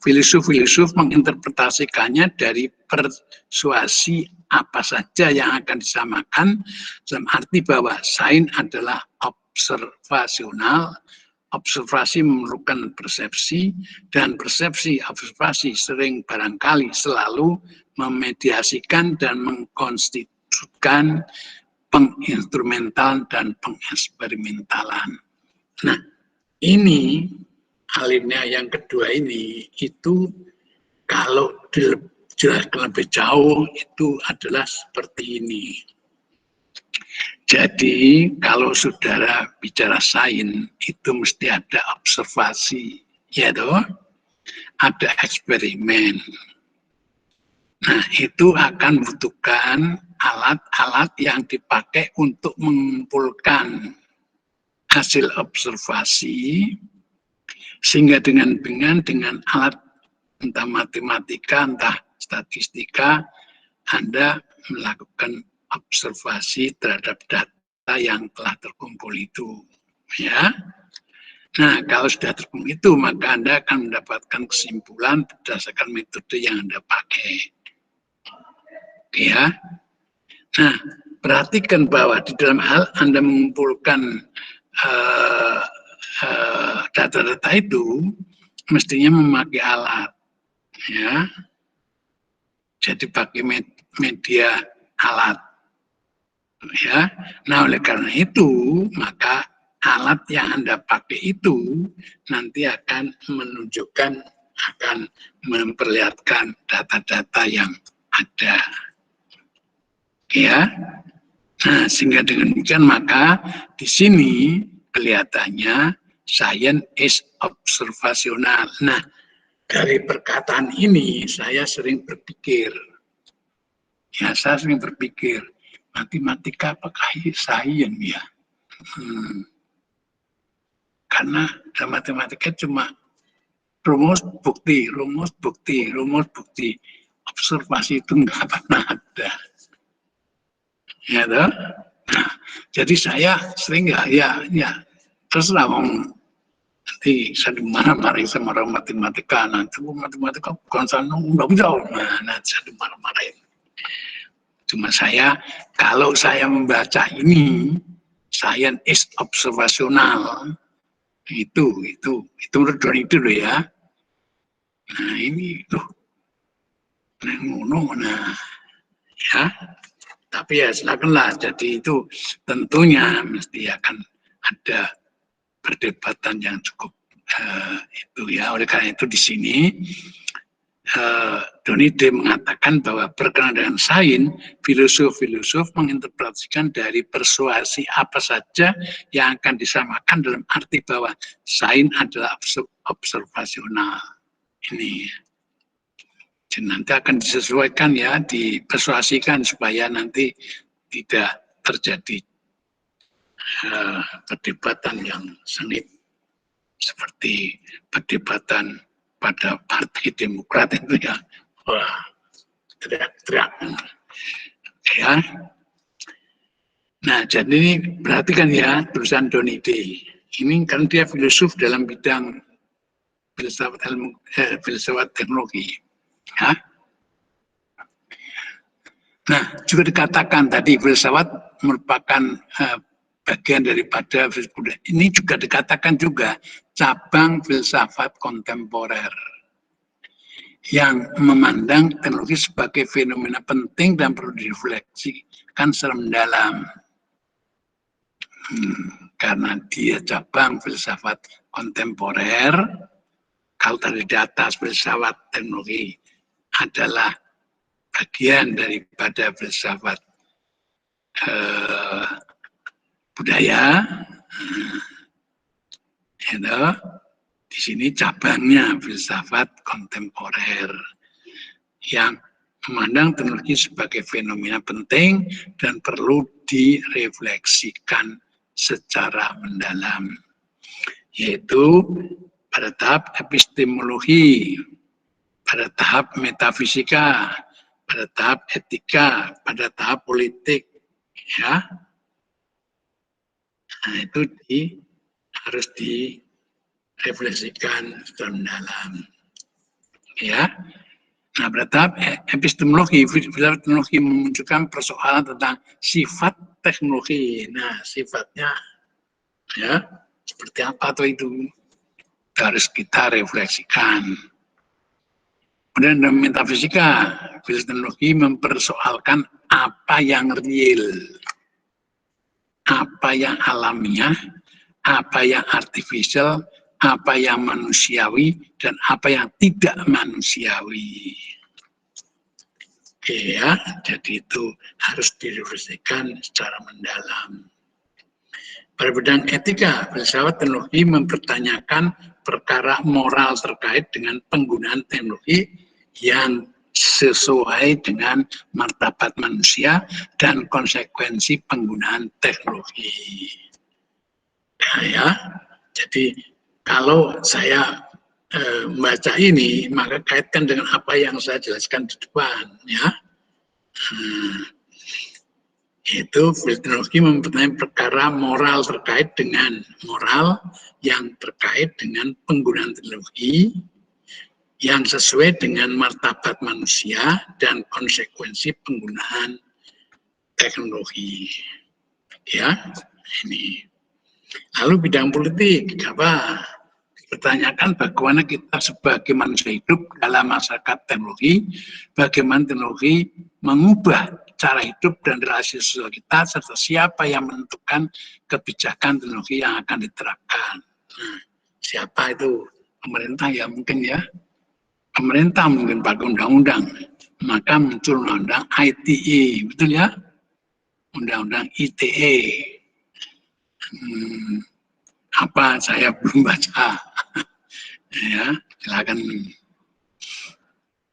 filosof-filosof menginterpretasikannya dari persuasi apa saja yang akan disamakan, dalam arti bahwa sains adalah observasional, observasi memerlukan persepsi, dan persepsi observasi sering barangkali selalu memediasikan dan mengkonstitusikan penginstrumentalan dan pengeksperimentalan. Nah, ini alinea yang kedua ini itu kalau dijelaskan lebih jauh itu adalah seperti ini. Jadi kalau saudara bicara sains itu mesti ada observasi, ya toh, ada eksperimen. Nah itu akan membutuhkan alat-alat yang dipakai untuk mengumpulkan hasil observasi, sehingga dengan alat entah matematika, entah statistika, Anda melakukan observasi terhadap data yang telah terkumpul itu, ya. Nah, kalau sudah terkumpul itu, maka Anda akan mendapatkan kesimpulan berdasarkan metode yang Anda pakai, ya. Nah, perhatikan bahwa di dalam hal Anda mengumpulkan data-data itu mestinya memakai alat, ya. Jadi pakai media alat, ya. Nah oleh karena itu maka alat yang Anda pakai itu nanti akan menunjukkan, akan memperlihatkan data-data yang ada, ya. Nah sehingga dengan demikian maka di sini kelihatannya science is observasional. Nah dari perkataan ini saya sering berpikir, ya saya sering berpikir, matematika apakah sains ya? Karena dalam matematika cuma rumus bukti, rumus bukti, rumus bukti. Observasi itu nggak pernah ada. Ya toh? Nah, jadi saya sering ya terserah mau nanti saya dimarah-marahin sama orang matematika. Nanti matematika bukan sana nggak jauh. Nah, saya dimarah-marahin. Cuma saya, kalau saya membaca ini, science is observasional, itu menurut itu loh ya. Nah ini loh, nah ya. Tapi ya silakanlah. Jadi itu tentunya mesti akan ada perdebatan yang cukup itu ya. Oleh karena itu di sini Donide mengatakan bahwa berkenaan dengan sains, filosof-filosof menginterpretasikan dari persuasi apa saja yang akan disamakan dalam arti bahwa sains adalah observasional. Ini jadi nanti akan disesuaikan ya, dipersuasikan supaya nanti tidak terjadi perdebatan yang sengit seperti perdebatan pada Partai Demokrat itu ya, wah teriak-teriak ya. Nah jadi ini perhatikan ya tulisan Donide ini kan dia filosof dalam bidang filsafat teknologi ya. Nah juga dikatakan tadi filsafat merupakan bagian daripada filsafat. Ini juga dikatakan juga cabang filsafat kontemporer yang memandang teknologi sebagai fenomena penting dan perlu direfleksikan secara mendalam. Karena dia cabang filsafat kontemporer, kalau tadi di atas filsafat teknologi adalah bagian daripada filsafat budaya, di sini cabangnya filsafat kontemporer yang memandang teknologi sebagai fenomena penting dan perlu direfleksikan secara mendalam, yaitu pada tahap epistemologi, pada tahap metafisika, pada tahap etika, pada tahap politik, ya. Nah, itu harus direfleksikan secara mendalam, ya. Nah, pada tahap epistemologi, filsafat memunculkan persoalan tentang sifat teknologi. Nah, sifatnya, ya, seperti apa tuh itu harus kita refleksikan. Kemudian dalam metafisika, teknologi mempersoalkan apa yang real, apa yang alamiah, apa yang artificial, apa yang manusiawi, dan apa yang tidak manusiawi. Oke ya, jadi itu harus direfleksikan secara mendalam. Pada bidang etika, filsafat teknologi mempertanyakan perkara moral terkait dengan penggunaan teknologi yang sesuai dengan martabat manusia dan konsekuensi penggunaan teknologi. Nah, ya, jadi kalau saya membaca ini, maka kaitkan dengan apa yang saya jelaskan di depan, ya. Itu teknologi mempertanyakan perkara moral terkait dengan moral yang terkait dengan penggunaan teknologi yang sesuai dengan martabat manusia dan konsekuensi penggunaan teknologi. Ya, ini. Lalu bidang politik apa? Dipertanyakan bagaimana kita sebagai manusia hidup dalam masyarakat teknologi, bagaimana teknologi mengubah cara hidup dan relasi sosial kita, serta siapa yang menentukan kebijakan teknologi yang akan diterapkan. Nah, siapa itu? Pemerintah ya mungkin ya. Pemerintah mungkin pakai undang-undang. Maka muncul undang-undang ITE, betul ya? Undang-undang ITE. Apa saya belum baca. Ya, silakan.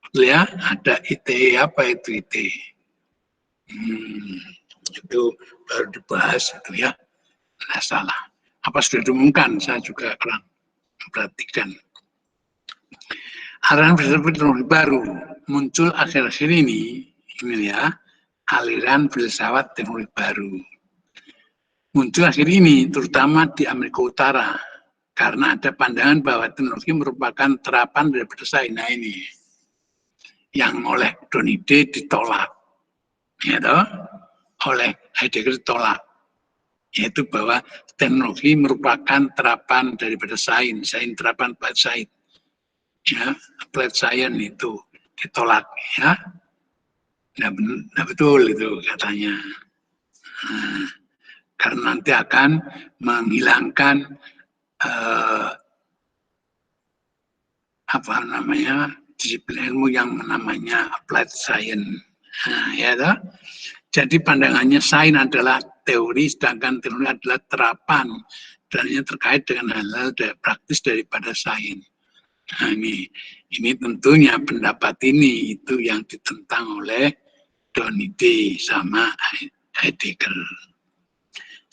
Betul ya, ada ITE, apa itu ITE? Itu baru dibahas itu ya, nggak salah. Apa sudah diumumkan? Saya juga kurang perhatikan. Aliran filsafat teknologi baru muncul akhir-akhir ini ya, aliran filsafat teknologi baru muncul akhir ini, terutama di Amerika Utara, karena ada pandangan bahwa teknologi merupakan terapan daripada sains. Nah ini yang oleh Donide ditolak, ya toh? Oleh Heidegger ditolak, yaitu bahwa teknologi merupakan terapan daripada sains, terapan pada sains, ya, applied science itu ditolak, ya, nah betul itu katanya, karena nanti akan menghilangkan apa namanya disiplin ilmu yang namanya applied science, ya toh? Jadi pandangannya sains adalah teori, sedangkan teknologi adalah terapan dan ini terkait dengan hal-hal praktis daripada sains. Nah, ini tentunya pendapat ini itu yang ditentang oleh Donide sama Heidegger.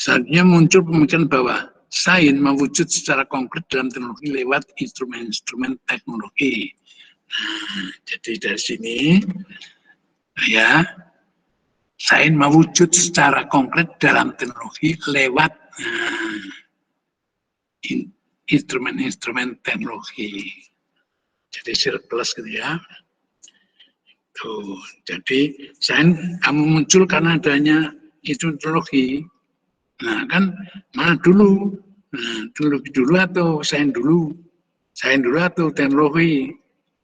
Selanjutnya muncul pemikiran bahwa sains mewujud secara konkret dalam teknologi lewat instrumen-instrumen teknologi. Nah, jadi dari sini ya, sains mewujud secara konkret dalam teknologi lewat instrumen-instrumen teknologi. Jadi surplus gitu ya. Tuh, jadi sains kamu muncul karena adanya instrumen teknologi. Nah kan mana dulu? Nah, teknologi dulu atau sains dulu? Sains dulu atau teknologi?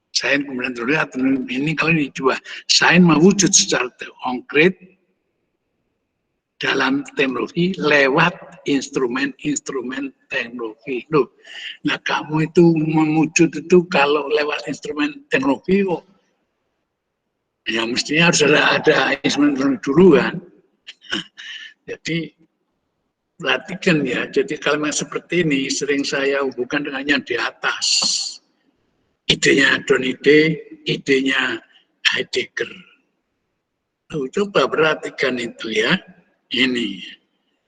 Sains kemudian teknologi atau ini kalau ini dua. Sains mewujud secara konkret dalam teknologi lewat instrumen-instrumen teknologi. Loh, nah kamu itu mewujud itu kalau lewat instrumen teknologi kok ya mestinya harus ada instrumen teknologi dulu kan. Nah, jadi perhatikan ya, jadi kalimat seperti ini sering saya hubungkan dengan yang di atas. Idenya Donide, idenya Heidegger. Tuh, coba perhatikan itu ya. Ini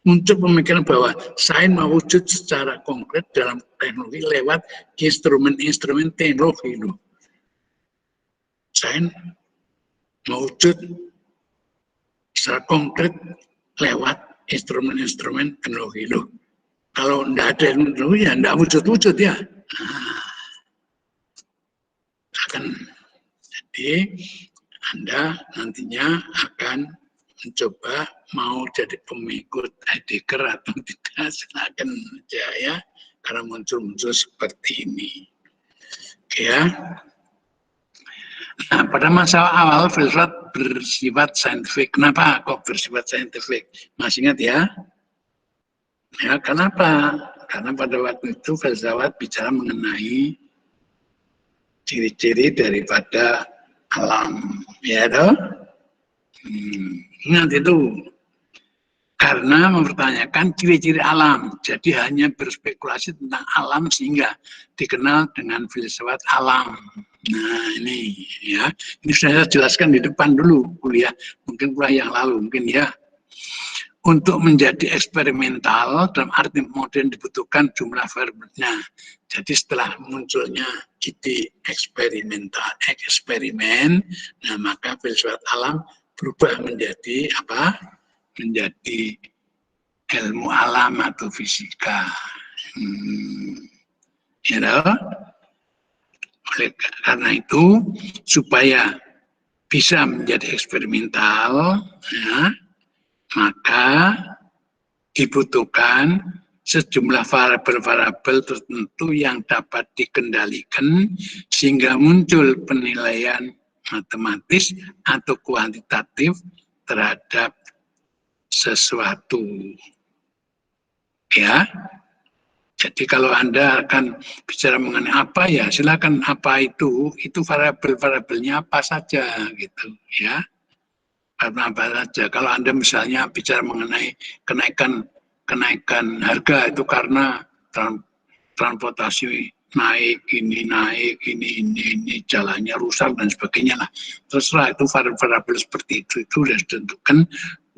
muncul pemikiran bahwa sains mewujud secara konkret dalam teknologi lewat instrumen-instrumen teknologi. Sains mewujud secara konkret lewat instrumen-instrumen teknologi. Loh, kalau tidak ada teknologi ya tidak wujud-wujud ya. Nah, jadi Anda nantinya akan mencoba mau jadi pengikut Heidegger atau tidak, silakan aja ya, karena muncul-muncul seperti ini. Oke ya. Nah, pada masa awal filsafat bersifat saintifik. Kenapa kok bersifat saintifik? Masih ingat ya? Ya, kenapa? Karena pada waktu itu filsafat bicara mengenai ciri-ciri daripada alam, ya toh? Ingat itu. Karena mempertanyakan ciri-ciri alam, jadi hanya berspekulasi tentang alam sehingga dikenal dengan filsafat alam. Nah ini ya, ini sudah saya jelaskan di depan dulu kuliah, mungkin kuliah yang lalu mungkin ya. Untuk menjadi eksperimental dalam arti modern dibutuhkan jumlah variabelnya. Jadi setelah munculnya ide eksperimen, nah maka filsafat alam berubah menjadi apa? Menjadi ilmu alam atau fisika. Ya, oleh karena itu supaya bisa menjadi eksperimental, ya, maka dibutuhkan sejumlah variabel-variabel tertentu yang dapat dikendalikan sehingga muncul penilaian matematis atau kuantitatif terhadap sesuatu. Ya, jadi kalau Anda akan bicara mengenai apa ya, silakan apa itu variabel-variabelnya apa saja gitu ya. Apa saja. Kalau Anda misalnya bicara mengenai kenaikan harga itu karena transportasi naik, ini jalannya rusak dan sebagainya lah. Terserah itu variabel seperti itu sudah ditentukan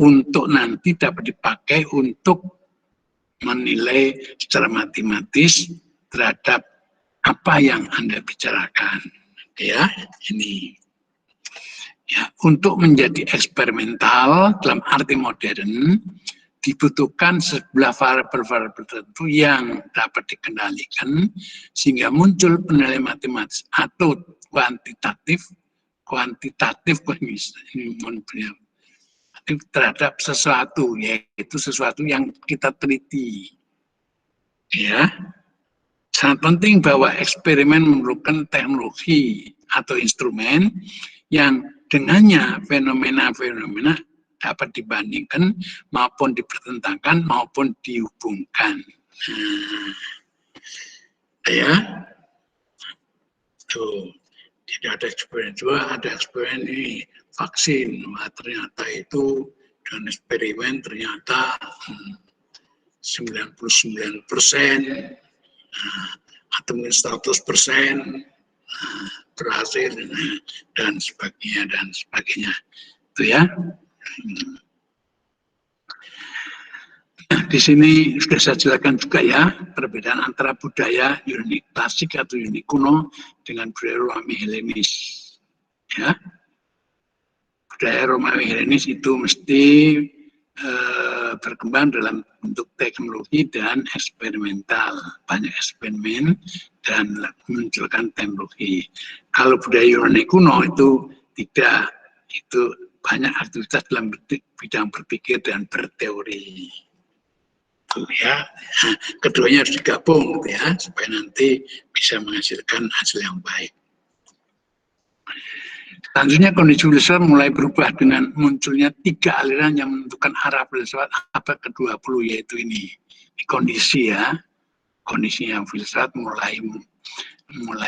untuk nanti dapat dipakai untuk menilai secara matematis terhadap apa yang Anda bicarakan. Ya, ini. Ya, untuk menjadi eksperimental dalam arti modern dibutuhkan sebelah variabel-variabel tertentu yang dapat dikendalikan sehingga muncul penilaian matematis atau kuantitatif terhadap sesuatu, yaitu sesuatu yang kita teliti. Ya, sangat penting bahwa eksperimen memerlukan teknologi atau instrumen yang dengannya fenomena-fenomena dapat dibandingkan maupun dipertentangkan maupun dihubungkan. Nah, ya, tuh. Jadi ada eksperimen juga, ada eksperimen ini vaksin. Nah, ternyata itu dan eksperimen ternyata 99% atau mungkin 100% berhasil dan sebagainya itu ya. Nah, di sini sudah saya jelaskan juga ya perbedaan antara budaya Yunani klasik atau Yunani kuno dengan budaya Romawi Helenis. Ya, budaya Romawi Helenis itu mesti berkembang dalam bentuk teknologi dan eksperimental, banyak eksperimen dan memunculkan teknologi. Kalau budaya Yunani kuno itu tidak, itu banyak aktivitas dalam bidang berpikir dan berteori. Ya, keduanya harus digabung ya supaya nanti bisa menghasilkan hasil yang baik. Selanjutnya kondisi filsafat mulai berubah dengan munculnya 3 aliran yang menentukan arah filsafat abad ke-20, yaitu ini kondisi ya, kondisi yang filsafat mulai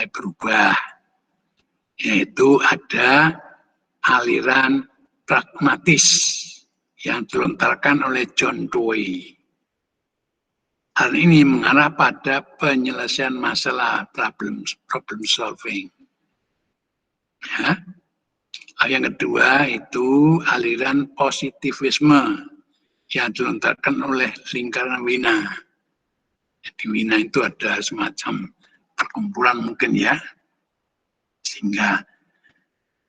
berubah, yaitu ada aliran pragmatis yang dilontarkan oleh John Dewey. Hal ini mengarah pada penyelesaian masalah problem solving. Ya. Yang kedua itu aliran positivisme yang dilontarkan oleh lingkaran Wina. Jadi Wina itu ada semacam perkumpulan mungkin ya, sehingga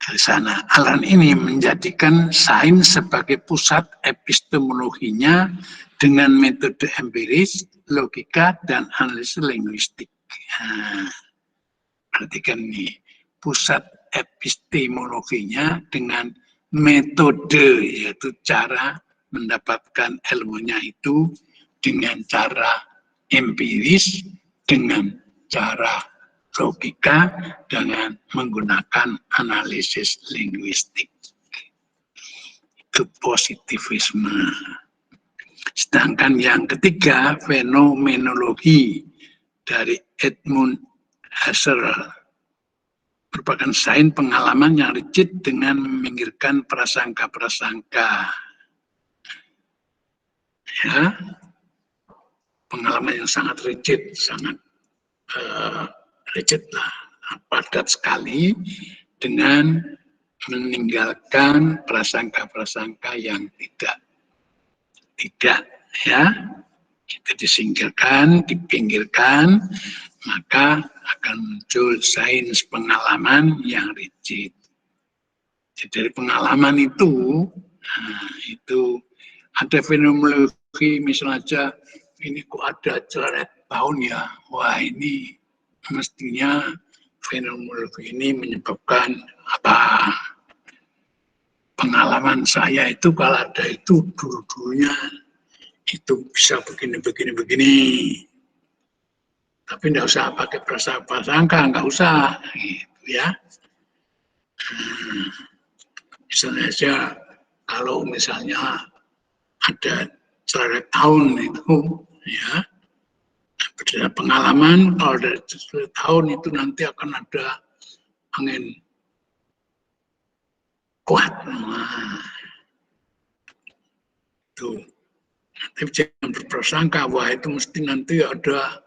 dari sana. Aliran ini menjadikan sains sebagai pusat epistemologinya dengan metode empiris, logika, dan analisis linguistik. Nah, perhatikan nih, pusat epistemologinya dengan metode, yaitu cara mendapatkan ilmunya itu dengan cara empiris, dengan cara logika, dengan menggunakan analisis linguistik. Itu positivisme. Sedangkan yang ketiga, fenomenologi dari Edmund Husserl merupakan sains pengalaman yang rigid dengan meminggirkan prasangka-prasangka. Ya, pengalaman yang sangat rigid, sangat rigid lah, padat sekali dengan meninggalkan prasangka-prasangka yang tidak ya, itu disingkirkan, dipinggirkan, maka akan muncul sains pengalaman yang rigid. Jadi dari pengalaman itu, itu ada fenomenologi, misalnya aja ini kok ada coret tahun ya, wah ini mestinya fenomenologi ini menyebabkan apa? Pengalaman saya itu kalau ada itu dulu-dulunya itu bisa begini. Tapi enggak usah pakai prasangka, enggak usah, gitu ya. Misalnya aja kalau misalnya ada coret tahun itu, ya, berdasarkan pengalaman kalau dari coret tahun itu nanti akan ada angin kuat. Nah, itu. Nanti jangan berprasangka, wah itu mesti nanti ada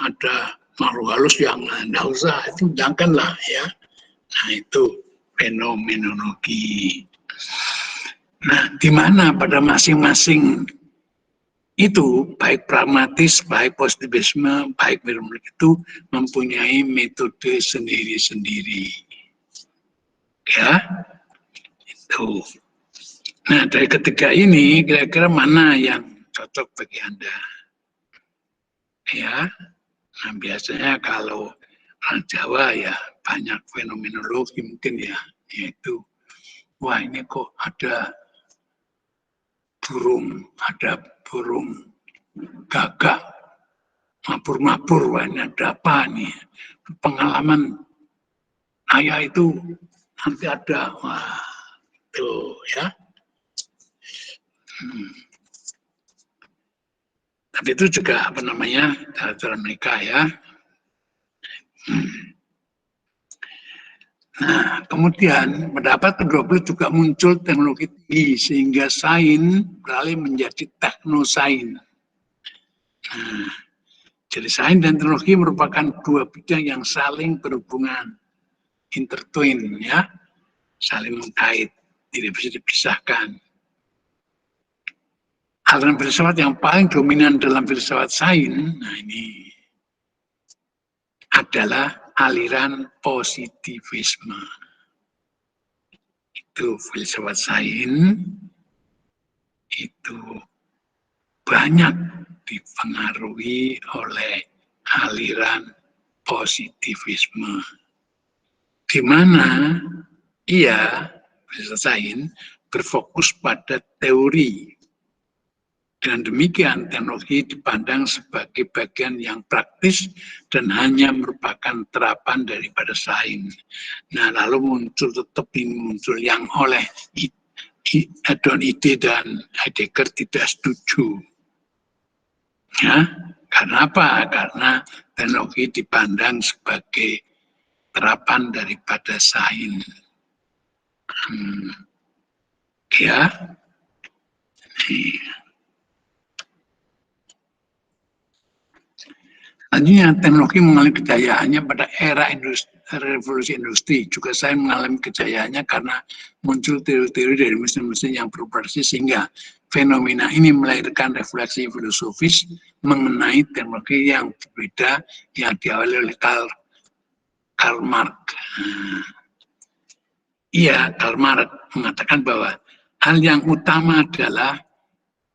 ada makhluk halus yang enggak usah, itu janganlah ya. Nah itu fenomenologi. Nah di mana pada masing-masing itu baik pragmatis, baik positivisme, baik fenomenologi itu mempunyai metode sendiri-sendiri. Ya, itu. Nah dari ketiga ini kira-kira mana yang cocok bagi Anda? Ya, nah biasanya kalau orang Jawa ya banyak fenomenologi mungkin ya, yaitu wah ini kok ada burung gagak mabur-mabur, wah ini ada apa nih? Pengalaman ayah itu nanti ada, wah itu ya. Tapi itu juga apa namanya cara mereka ya. Nah, kemudian pendapat kedua belah juga muncul teknologi tinggi sehingga sains beralih menjadi teknosains. Nah, jadi sains dan teknologi merupakan dua bidang yang saling berhubungan, intertwin ya, saling mengkait, tidak bisa dipisahkan. Aliran filsafat yang paling dominan dalam filsafat sains, nah ini adalah aliran positivisme. Itu filsafat sains itu banyak dipengaruhi oleh aliran positivisme, di mana ia filsafat sains berfokus pada teori. Dengan demikian, teknologi dipandang sebagai bagian yang praktis dan hanya merupakan terapan daripada sains. Nah, lalu tetap muncul yang oleh Don Ide dan Heidegger tidak setuju. Ya, karena apa? Karena teknologi dipandang sebagai terapan daripada sains. Ya, selanjutnya, teknologi mengalami kejayaannya pada era revolusi industri. Juga saya mengalami kejayaannya karena muncul teori-teori dari mesin-mesin yang beroperasi sehingga fenomena ini melahirkan refleksi filosofis mengenai teknologi yang berbeda yang diawali oleh Karl Karl Marx. Iya, Karl Marx mengatakan bahwa hal yang utama adalah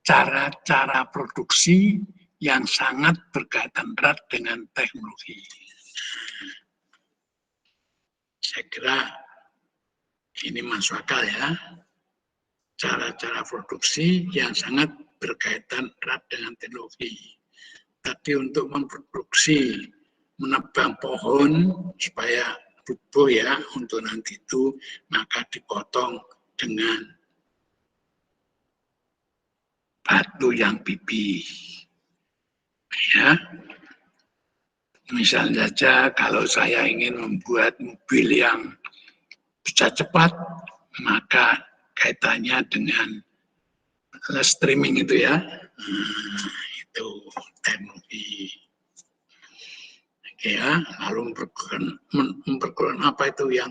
cara-cara produksi yang sangat berkaitan erat dengan teknologi. Saya kira ini masuk akal ya. Cara-cara produksi yang sangat berkaitan erat dengan teknologi. Tapi untuk memproduksi, menebang pohon supaya tubuh ya untuk nanti itu, maka dipotong dengan batu yang pipih. Ya, misalnya saja kalau saya ingin membuat mobil yang bisa cepat, maka kaitannya dengan streaming itu ya, itu teknologi. Ya, lalu memperkirakan apa itu yang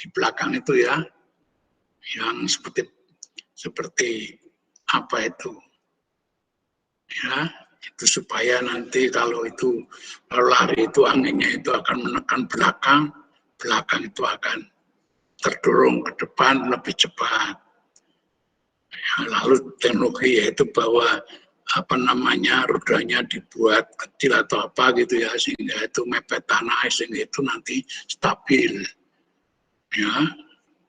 di belakang itu ya, yang seperti apa itu, ya, itu supaya nanti kalau lari itu anginnya itu akan menekan belakang, belakang itu akan terdorong ke depan lebih cepat. Ya, lalu teknologi yaitu bahwa rodanya dibuat kecil atau apa gitu ya, sehingga itu mepet tanah, sehingga itu nanti stabil ya,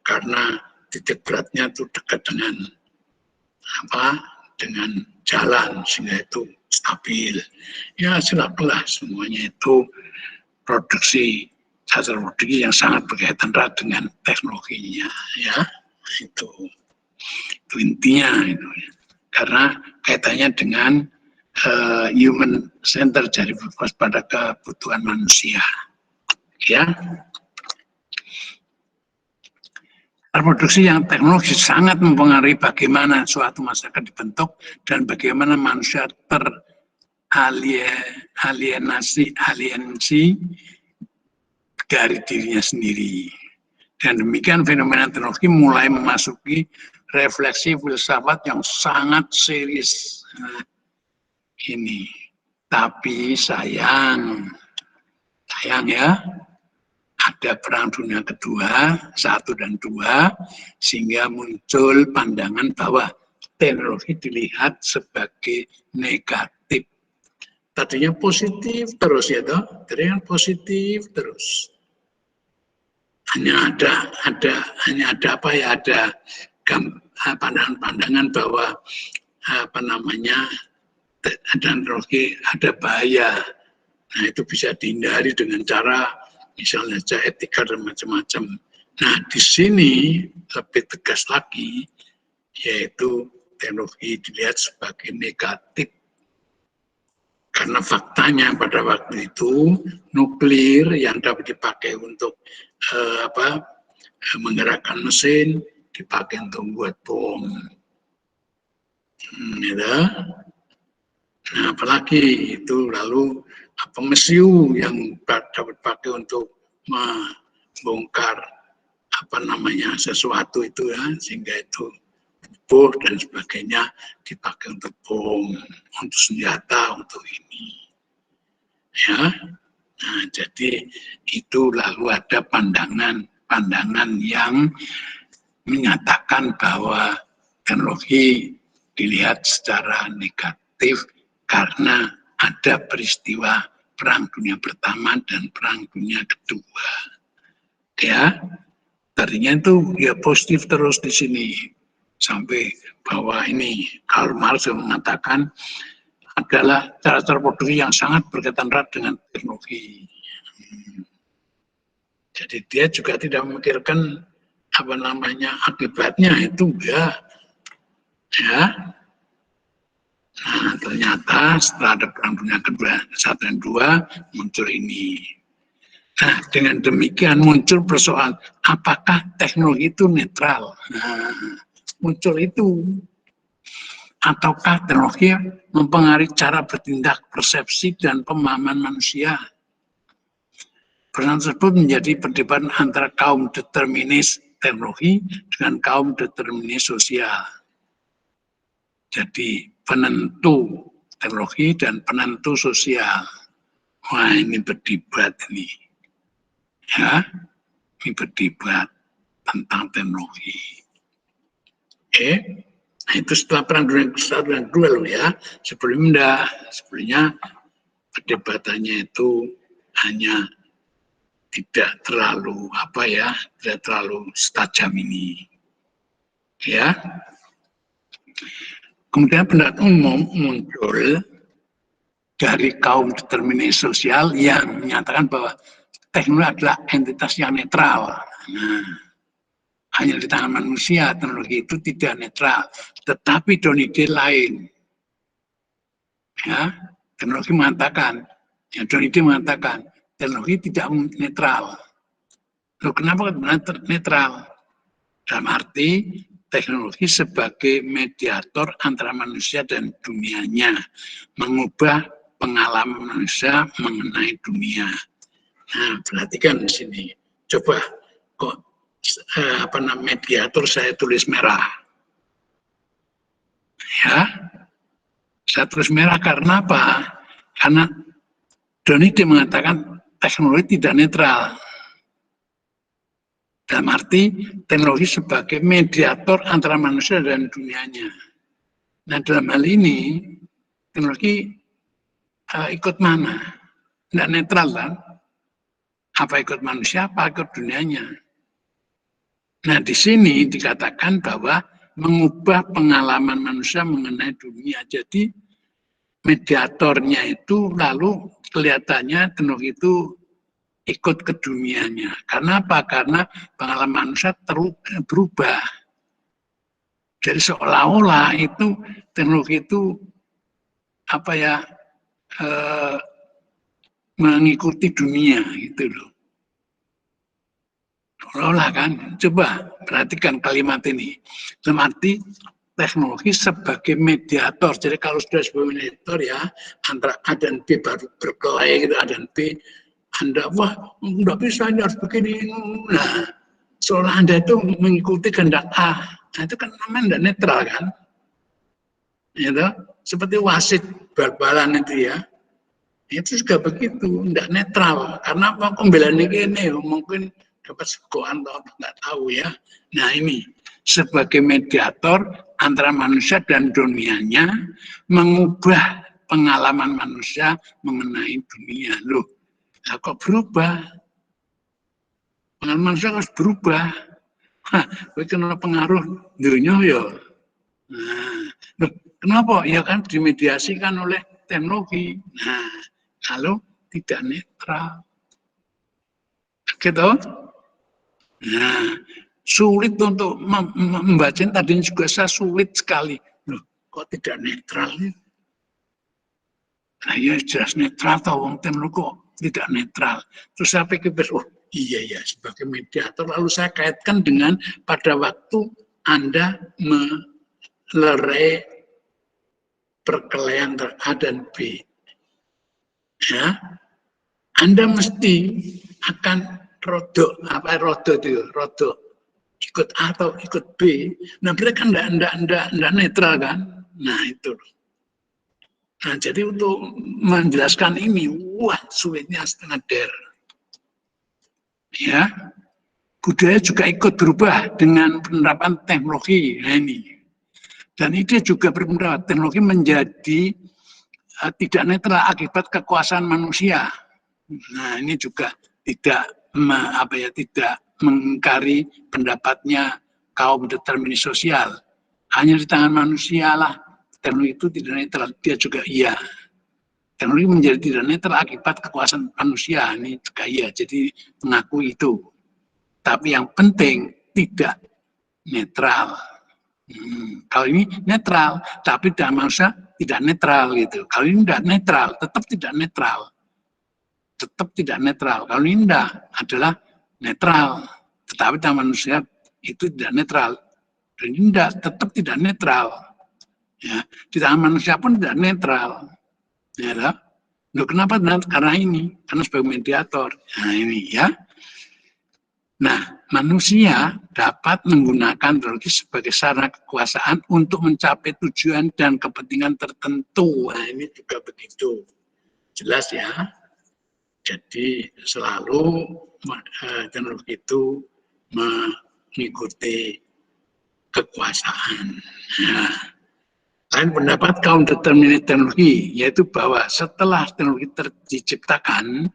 karena titik beratnya itu dekat dengan jalan, sehingga itu stabil ya. Silakanlah semuanya itu produksi yang sangat berkaitan erat dengan teknologinya ya, itu intinya itu ya. Karena kaitannya dengan human center, jadi berfokus pada kebutuhan manusia. Ya, reproduksi yang teknologi sangat mempengaruhi bagaimana suatu masyarakat dibentuk dan bagaimana manusia alienasi dari dirinya sendiri. Dan demikian fenomena teknologi mulai memasuki refleksi filsafat yang sangat serius. Ini, tapi sayang ya, ada Perang Dunia Kedua 1 dan 2, sehingga muncul pandangan bahwa teknologi dilihat sebagai negatif. Tadinya positif terus ya toh, tadinya positif terus. Hanya ada pandangan bahwa teknologi ada bahaya. Nah, itu bisa dihindari dengan cara misalnya etika dan macam-macam. Nah, di sini lebih tegas lagi, yaitu teknologi dilihat sebagai negatif. Karena faktanya pada waktu itu nuklir yang dapat dipakai untuk menggerakkan mesin dipakai untuk membuat bom. Gitu. Nah, apalagi itu lalu mesiu yang dapat pakai untuk membongkar sesuatu itu ya, sehingga itu bubuh dan sebagainya dipakai untuk bom, untuk senjata, untuk ini ya. Nah, jadi itu lalu ada pandangan yang menyatakan bahwa teknologi dilihat secara negatif karena ada peristiwa Perang Dunia Pertama dan Perang Dunia Kedua. Ya, tadinya itu ya positif terus di sini sampai bahwa ini Karl Marx mengatakan adalah cara-cara produksi yang sangat berkaitan erat dengan teknologi. Jadi dia juga tidak memikirkan akibatnya itu ya. Nah, ternyata setelah ada Perang Dunia Kedua 1 dan 2 muncul ini. Nah, dengan demikian muncul persoalan apakah teknologi itu netral. Nah, muncul itu. Ataukah teknologi mempengaruhi cara bertindak, persepsi, dan pemahaman manusia. Persoalan tersebut menjadi perdebatan antara kaum determinis teknologi dengan kaum determinis sosial. Jadi penentu teknologi dan penentu sosial. Wah, ini berdebat ini. ya, ini berdebat tentang teknologi. Oke, nah itu setelah perang dunia satu dan kedua loh ya. Sebelumnya perdebatannya itu hanya tidak terlalu tidak terlalu setajam ini, ya. Kemudian pendapat umum muncul dari kaum determinis sosial yang menyatakan bahwa teknologi adalah entitas yang netral. Nah, hanya di tangan manusia, teknologi itu tidak netral. Tetapi Donide lain. Ya, teknologi mengatakan, Donide mengatakan, teknologi tidak netral. Loh, kenapa netral? Dalam arti, teknologi sebagai mediator antara manusia dan dunianya, mengubah pengalaman manusia mengenai dunia. Nah, perhatikan di sini. Coba kok mediator saya tulis merah. Ya, saya tulis merah karena apa? Karena Donide mengatakan teknologi tidak netral. Dalam arti teknologi sebagai mediator antara manusia dan dunianya. Nah, dalam hal ini teknologi ikut mana? Tidak netral kan? Apa ikut manusia, apa ikut dunianya? Nah, di sini dikatakan bahwa mengubah pengalaman manusia mengenai dunia. Jadi mediatornya itu lalu kelihatannya teknologi itu ikut ke dunianya. Karena apa? Karena pengalaman manusia berubah. Jadi seolah-olah itu teknologi itu mengikuti dunia gitu loh. Seolah-olah kan, coba perhatikan kalimat ini. Dalam arti teknologi sebagai mediator. Jadi kalau sudah sebagai mediator ya, antara A dan B baru berkelahi gitu, A dan B, Anda, wah nggak bisa, ini harus begini. Nah, seolah Anda itu mengikuti kehendak A. Nah, itu kan namanya tidak netral kan. Gitu? Seperti wasit bal-balan itu ya. Itu juga begitu, tidak netral. Karena apa? Pembelaan ini mungkin dapat sekoan atau nggak tahu ya. Nah ini sebagai mediator antara manusia dan dunianya, mengubah pengalaman manusia mengenai dunia. Loh, kok berubah? Pengalaman manusia harus berubah. Karena pengaruh dunia ya. Nah, loh, kenapa? Ya kan dimediasikan oleh teknologi. Nah, lalu tidak netral. Gitu. Nah, sulit untuk membaca tadinya juga saya sulit sekali. Loh, kok tidak netral? Nah, ya jelas netral atau wong teknologi kok tidak netral. Terus saya pikir, oh iya ya, sebagai mediator lalu saya kaitkan dengan pada waktu Anda melerai perkelahian antara A dan B. Ya, Anda mesti akan rodo ikut A atau ikut B. Nah, mereka kan enggak netral kan? Nah, itu. Nah, jadi untuk menjelaskan ini, wah sulitnya setengah der. Ya, budaya juga ikut berubah dengan penerapan teknologi. Nah, ini. Dan ini juga berpendapat teknologi menjadi tidak netral akibat kekuasaan manusia. Nah, ini juga tidak tidak mengingkari pendapatnya kaum determinis sosial. Hanya di tangan manusia lah teknologi itu tidak netral. Dia juga iya. Teknologi menjadi tidak netral akibat kekuasaan manusia. Ini juga iya. Jadi mengakui itu. Tapi yang penting tidak netral. Kalau ini netral, tapi dalam manusia tidak netral gitu. Kalau ini tidak netral, tetap tidak netral. Tetap tidak netral. Kalau ini tidak adalah netral, tetapi dalam manusia itu tidak netral. Dan ini tidak, tetap tidak netral. Ya, di tangan manusia pun tidak netral. Ya, loh, kenapa? Karena ini, karena sebagai mediator. Nah ini ya. Nah, manusia dapat menggunakan teknologi sebagai sarana kekuasaan untuk mencapai tujuan dan kepentingan tertentu. Nah, ini juga begitu. Jelas ya. Jadi selalu teknologi itu mengikuti kekuasaan. Nah, lain pendapat kaum determinis teknologi, yaitu bahwa setelah teknologi diciptakan,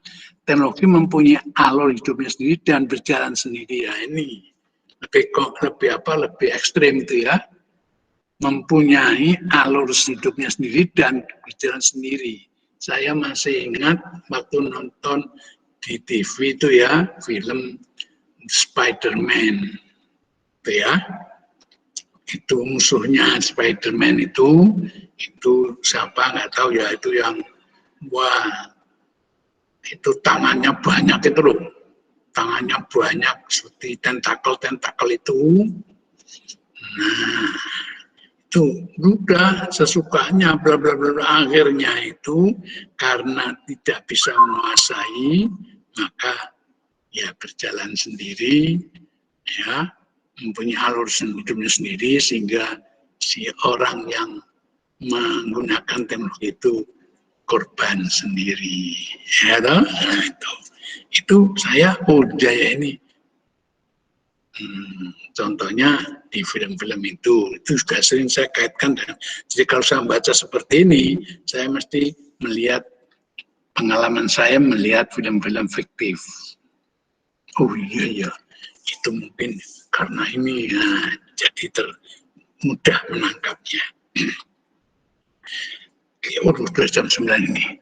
teknologi mempunyai alur hidupnya sendiri dan berjalan sendiri. Ya, ini lebih ekstrim itu ya, mempunyai alur hidupnya sendiri dan berjalan sendiri. Saya masih ingat waktu nonton di TV itu ya, film Spider-Man itu ya. Itu musuhnya Spider-Man itu siapa nggak tahu ya, itu yang wah itu tangannya banyak itu loh, tangannya banyak seperti tentakel itu. Nah itu udah sesukanya bla bla bla, akhirnya itu karena tidak bisa menguasai maka ya berjalan sendiri ya, mempunyai alur hidupnya sendiri, sehingga si orang yang menggunakan teknologi itu korban sendiri. Ya toh? Nah, itu saya budaya ini. Contohnya di film-film itu juga sering saya kaitkan dengan, jadi kalau saya baca seperti ini, saya mesti melihat pengalaman saya melihat film-film fiktif. Oh iya ya, itu mungkin karena ini ya, jadi mudah menangkapnya. Sudah jam 9 ini.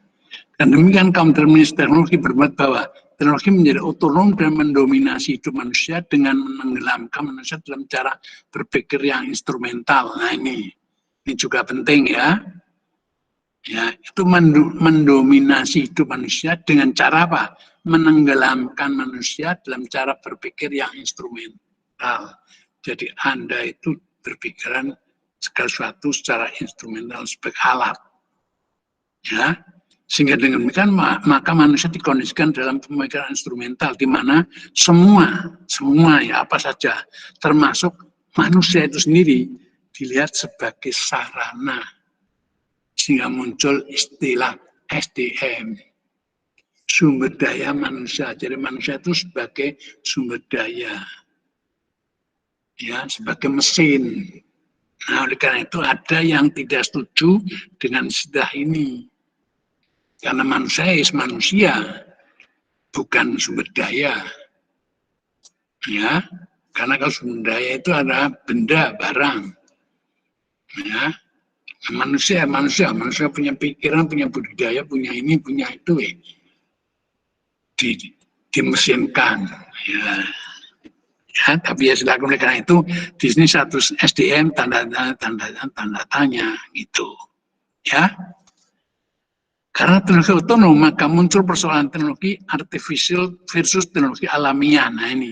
Dan demikian kaum determinis teknologi berbuat bahwa teknologi menjadi otonom dan mendominasi hidup manusia dengan menenggelamkan manusia dalam cara berpikir yang instrumental. Nah ini juga penting ya. Ya, itu mendominasi hidup manusia dengan cara apa? Menenggelamkan manusia dalam cara berpikir yang instrumental. Jadi Anda itu berpikiran segala sesuatu secara instrumental sebagai alat. Ya, sehingga dengan demikian maka manusia dikondisikan dalam pemikiran instrumental, di mana semua ya apa saja, termasuk manusia itu sendiri dilihat sebagai sarana, sehingga muncul istilah SDM, sumber daya manusia. Jadi manusia itu sebagai sumber daya, ya, sebagai mesin. Nah, oleh karena itu ada yang tidak setuju dengan istilah ini. Karena manusia bukan sumber daya. Ya, karena kalau sumber daya itu adalah benda, barang. Ya, manusia punya pikiran, punya budidaya, punya ini, punya itu, dimesinkan. Ya, tapi ya sudah, karena itu di sini satu SDM tanda tanya gitu. Ya. Karena teknologi otonom, maka muncul persoalan teknologi artificial versus teknologi alamiah. Nah ini.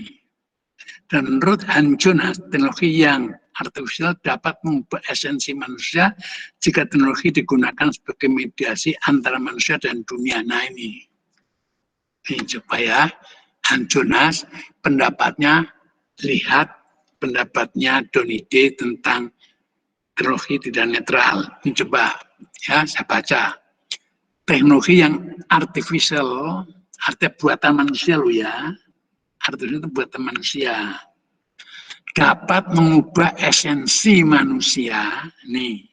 Dan menurut Hans Jonas, teknologi yang artificial dapat mengubah esensi manusia jika teknologi digunakan sebagai mediasi antara manusia dan dunia. Nah ini coba ya, Hans Jonas pendapatnya, lihat pendapatnya Donide tentang teknologi tidak netral. Ini coba ya, saya baca. Teknologi yang artificial, artinya buatan manusia loh ya, artinya itu buatan manusia, dapat mengubah esensi manusia, nih,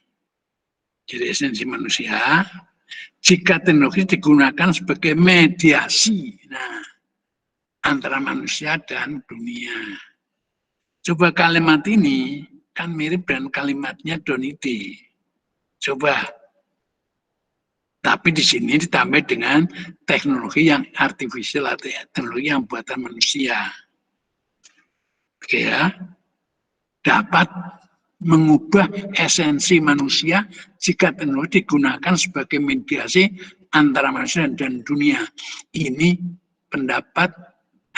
jadi esensi manusia, jika teknologi digunakan sebagai mediasi, nah, antara manusia dan dunia. Coba kalimat ini kan mirip dengan kalimatnya Donide. Coba. Tapi di sini ditambah dengan teknologi yang artificial atau teknologi yang buatan manusia. Oke ya. Dapat mengubah esensi manusia jika teknologi digunakan sebagai mediasi antara manusia dan dunia. Ini pendapat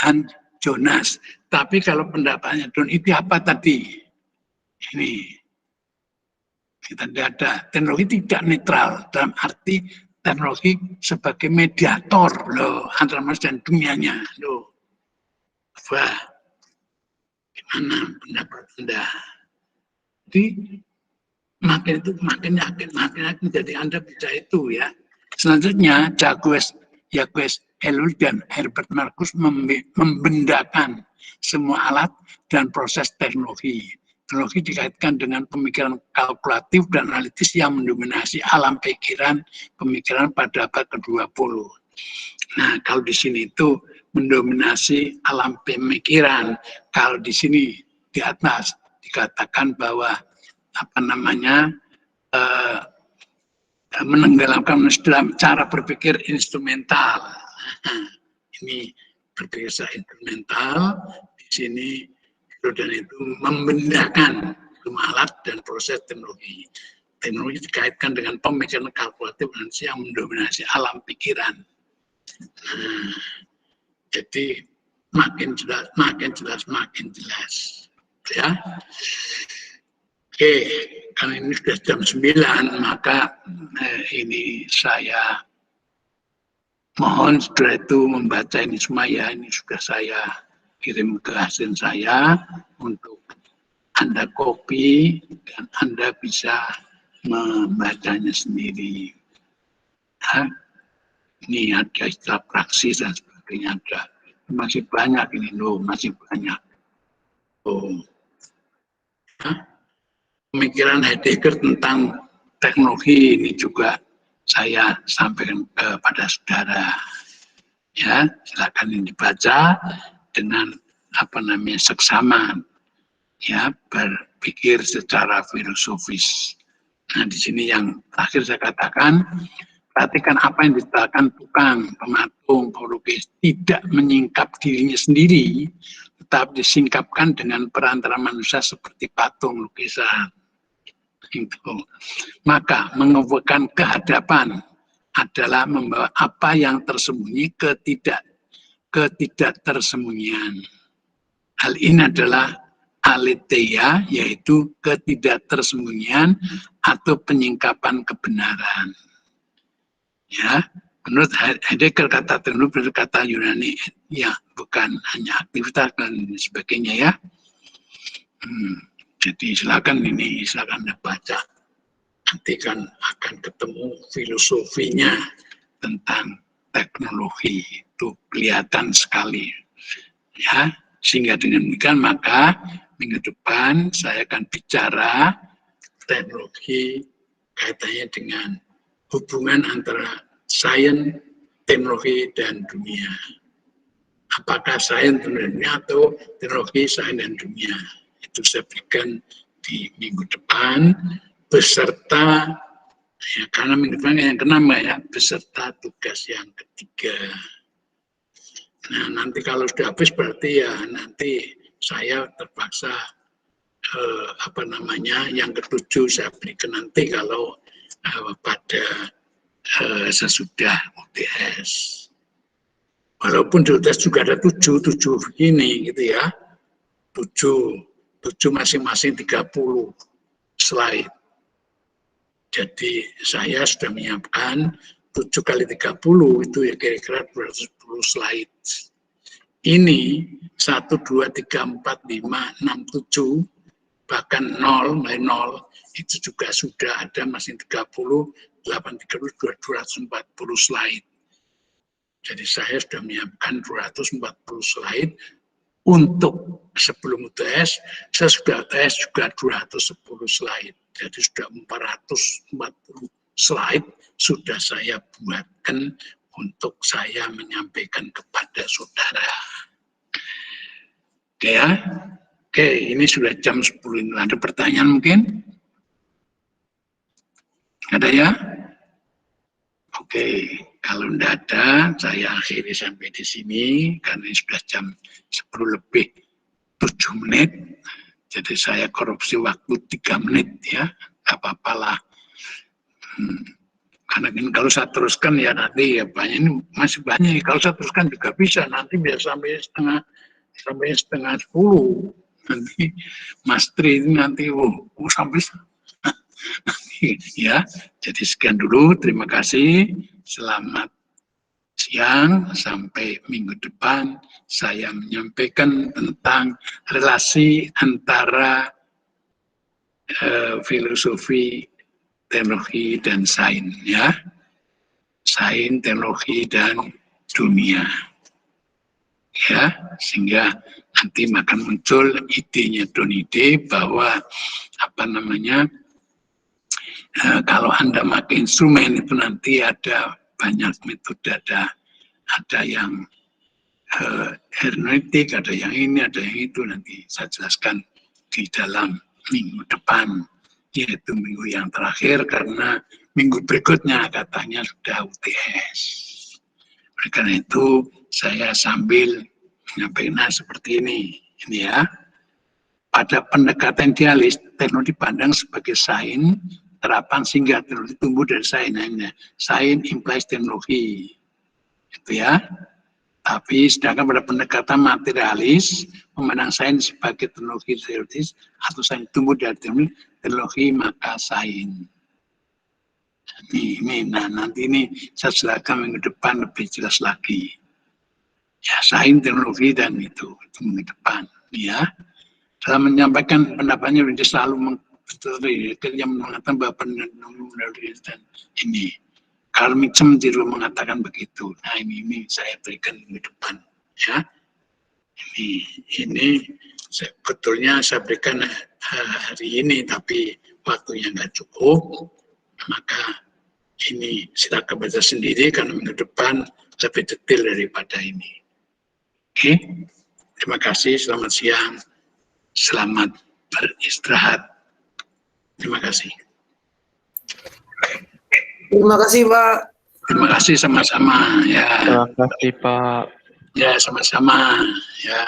Hans Jonas. Tapi kalau pendapatnya Don itu apa tadi? Ini. Kita tidak ada. Teknologi tidak netral dalam arti teknologi sebagai mediator loh antara manusia dan dunianya loh. Wah, gimana pendapat Anda? Jadi makin yakin jadi Anda bisa itu ya. Selanjutnya Jacques Elul dan Herbert Marcus membendakan semua alat dan proses teknologi. Teknologi dikaitkan dengan pemikiran kalkulatif dan analitis yang mendominasi alam pikiran pemikiran pada abad ke-20. Nah, kalau di sini itu mendominasi alam pemikiran. Kalau di sini di atas dikatakan bahwa menenggelamkan dalam cara berpikir instrumental. Ini berpikir instrumental, di sini dan itu membendakan semua alat dan proses teknologi. Teknologi dikaitkan dengan pemikiran kalkulatif yang mendominasi alam pikiran. Jadi makin jelas. Ya. Oke, karena ini sudah jam 9, maka ini saya mohon setelah itu membaca ini semua ya, ini sudah saya kirim ke hasil saya untuk Anda copy dan Anda bisa membacanya sendiri. Nah, ini ada istilah praksis dan sebagainya, ada masih banyak ini loh, masih banyak. Pemikiran Heidegger tentang teknologi ini juga saya sampaikan kepada saudara. Ya, silakan ini dibaca dengan seksama, ya, berpikir secara filosofis. Nah, di sini yang terakhir saya katakan, perhatikan apa yang dikatakan tukang, pematung, pelukis, tidak menyingkap dirinya sendiri, tetapi disingkapkan dengan perantara manusia seperti patung, lukisan. Itu. Maka mengumpulkan kehadapan adalah membawa apa yang tersembunyi ke ketidaktersembunyian. Hal ini adalah aletheia, yaitu ketidaktersembunyian atau penyingkapan kebenaran. Ya, menurut Heidegger kata teknologi berkata Yunani, ya bukan hanya aktivitas dan sebagainya ya. Jadi silakan Anda baca. Nanti kan akan ketemu filosofinya tentang teknologi, itu kelihatan sekali. Ya, sehingga dengan demikian maka minggu depan saya akan bicara teknologi kaitannya dengan hubungan antara sains, teknologi, dan dunia. Apakah sains dunia atau teknologi, sains, dan dunia? Itu saya berikan di minggu depan beserta ya, karena minggu depan yang ke-6 ya, beserta tugas yang ketiga. Nah, nanti kalau sudah habis berarti ya nanti saya terpaksa yang ke-7 saya berikan nanti kalau pada sesudah UTS. Walaupun di UTS juga ada 7 begini gitu ya. 7 masing-masing 30 slide. Jadi saya sudah menyiapkan 7 kali 30 itu ya kira-kira 210 slide. Ini 1, 2, 3, 4, 5, 6, 7 bahkan 0 itu juga sudah ada masing 30, 8, 30, 240 slide. Jadi saya sudah menyiapkan 240 slide. Untuk sebelum UTS, saya sudah UTS juga 210 slide. Jadi sudah 440 slide sudah saya buatkan untuk saya menyampaikan kepada saudara. Oke ya? Oke, ini sudah jam 10. Ada pertanyaan mungkin? Ada ya? Oke, kalau tidak ada, saya akhiri sampai di sini karena ini sudah jam 10 lebih 7 menit. Jadi saya korupsi waktu 3 menit ya, nggak apa-apa lah. Karena ini kalau saya teruskan ya nanti ya banyak, ini masih banyak. Kalau saya teruskan juga bisa, nanti bisa sampai setengah 10. Nanti Mas Tri ini nanti sampai ya. Jadi sekian dulu, terima kasih, selamat siang, sampai minggu depan saya menyampaikan tentang relasi antara filosofi, teknologi, dan sains ya, sains, teknologi, dan dunia. Ya, sehingga nanti akan muncul idenya Donide bahwa kalau Anda pakai instrumen itu nanti ada banyak metode, ada yang hermeneutik, ada yang ini, ada yang itu, nanti saya jelaskan di dalam minggu depan, yaitu minggu yang terakhir, karena minggu berikutnya katanya sudah UTS. Oleh karena itu saya sambil menyampaikan seperti ini ya. Pada pendekatan idealis, teknologi dipandang sebagai sains terapan sehingga teknologi tumbuh dari sains. Sains implies teknologi, itu ya. Tapi sedangkan pada pendekatan materialis, memandang sains sebagai teknologi teoritis atau sains tumbuh dari teknologi maka sains. Nah nanti ini saya jelaskan minggu depan lebih jelas lagi. Ya, sains, teknologi dan itu minggu depan. Ya, dalam menyampaikan pendapatnya dia selalu mengatakan bahwa penelitian dan ini. Carl Mitchell mengatakan begitu. Nah ini saya berikan minggu depan. Ya, ini sebetulnya saya berikan hari ini, tapi waktunya nggak cukup. Maka ini silakan baca sendiri karena minggu depan lebih detail daripada ini. Oke, terima kasih. Selamat siang. Selamat beristirahat. Terima kasih. Terima kasih, Pak. Terima kasih sama-sama. Ya. Terima kasih, Pak. Ya, sama-sama. Ya.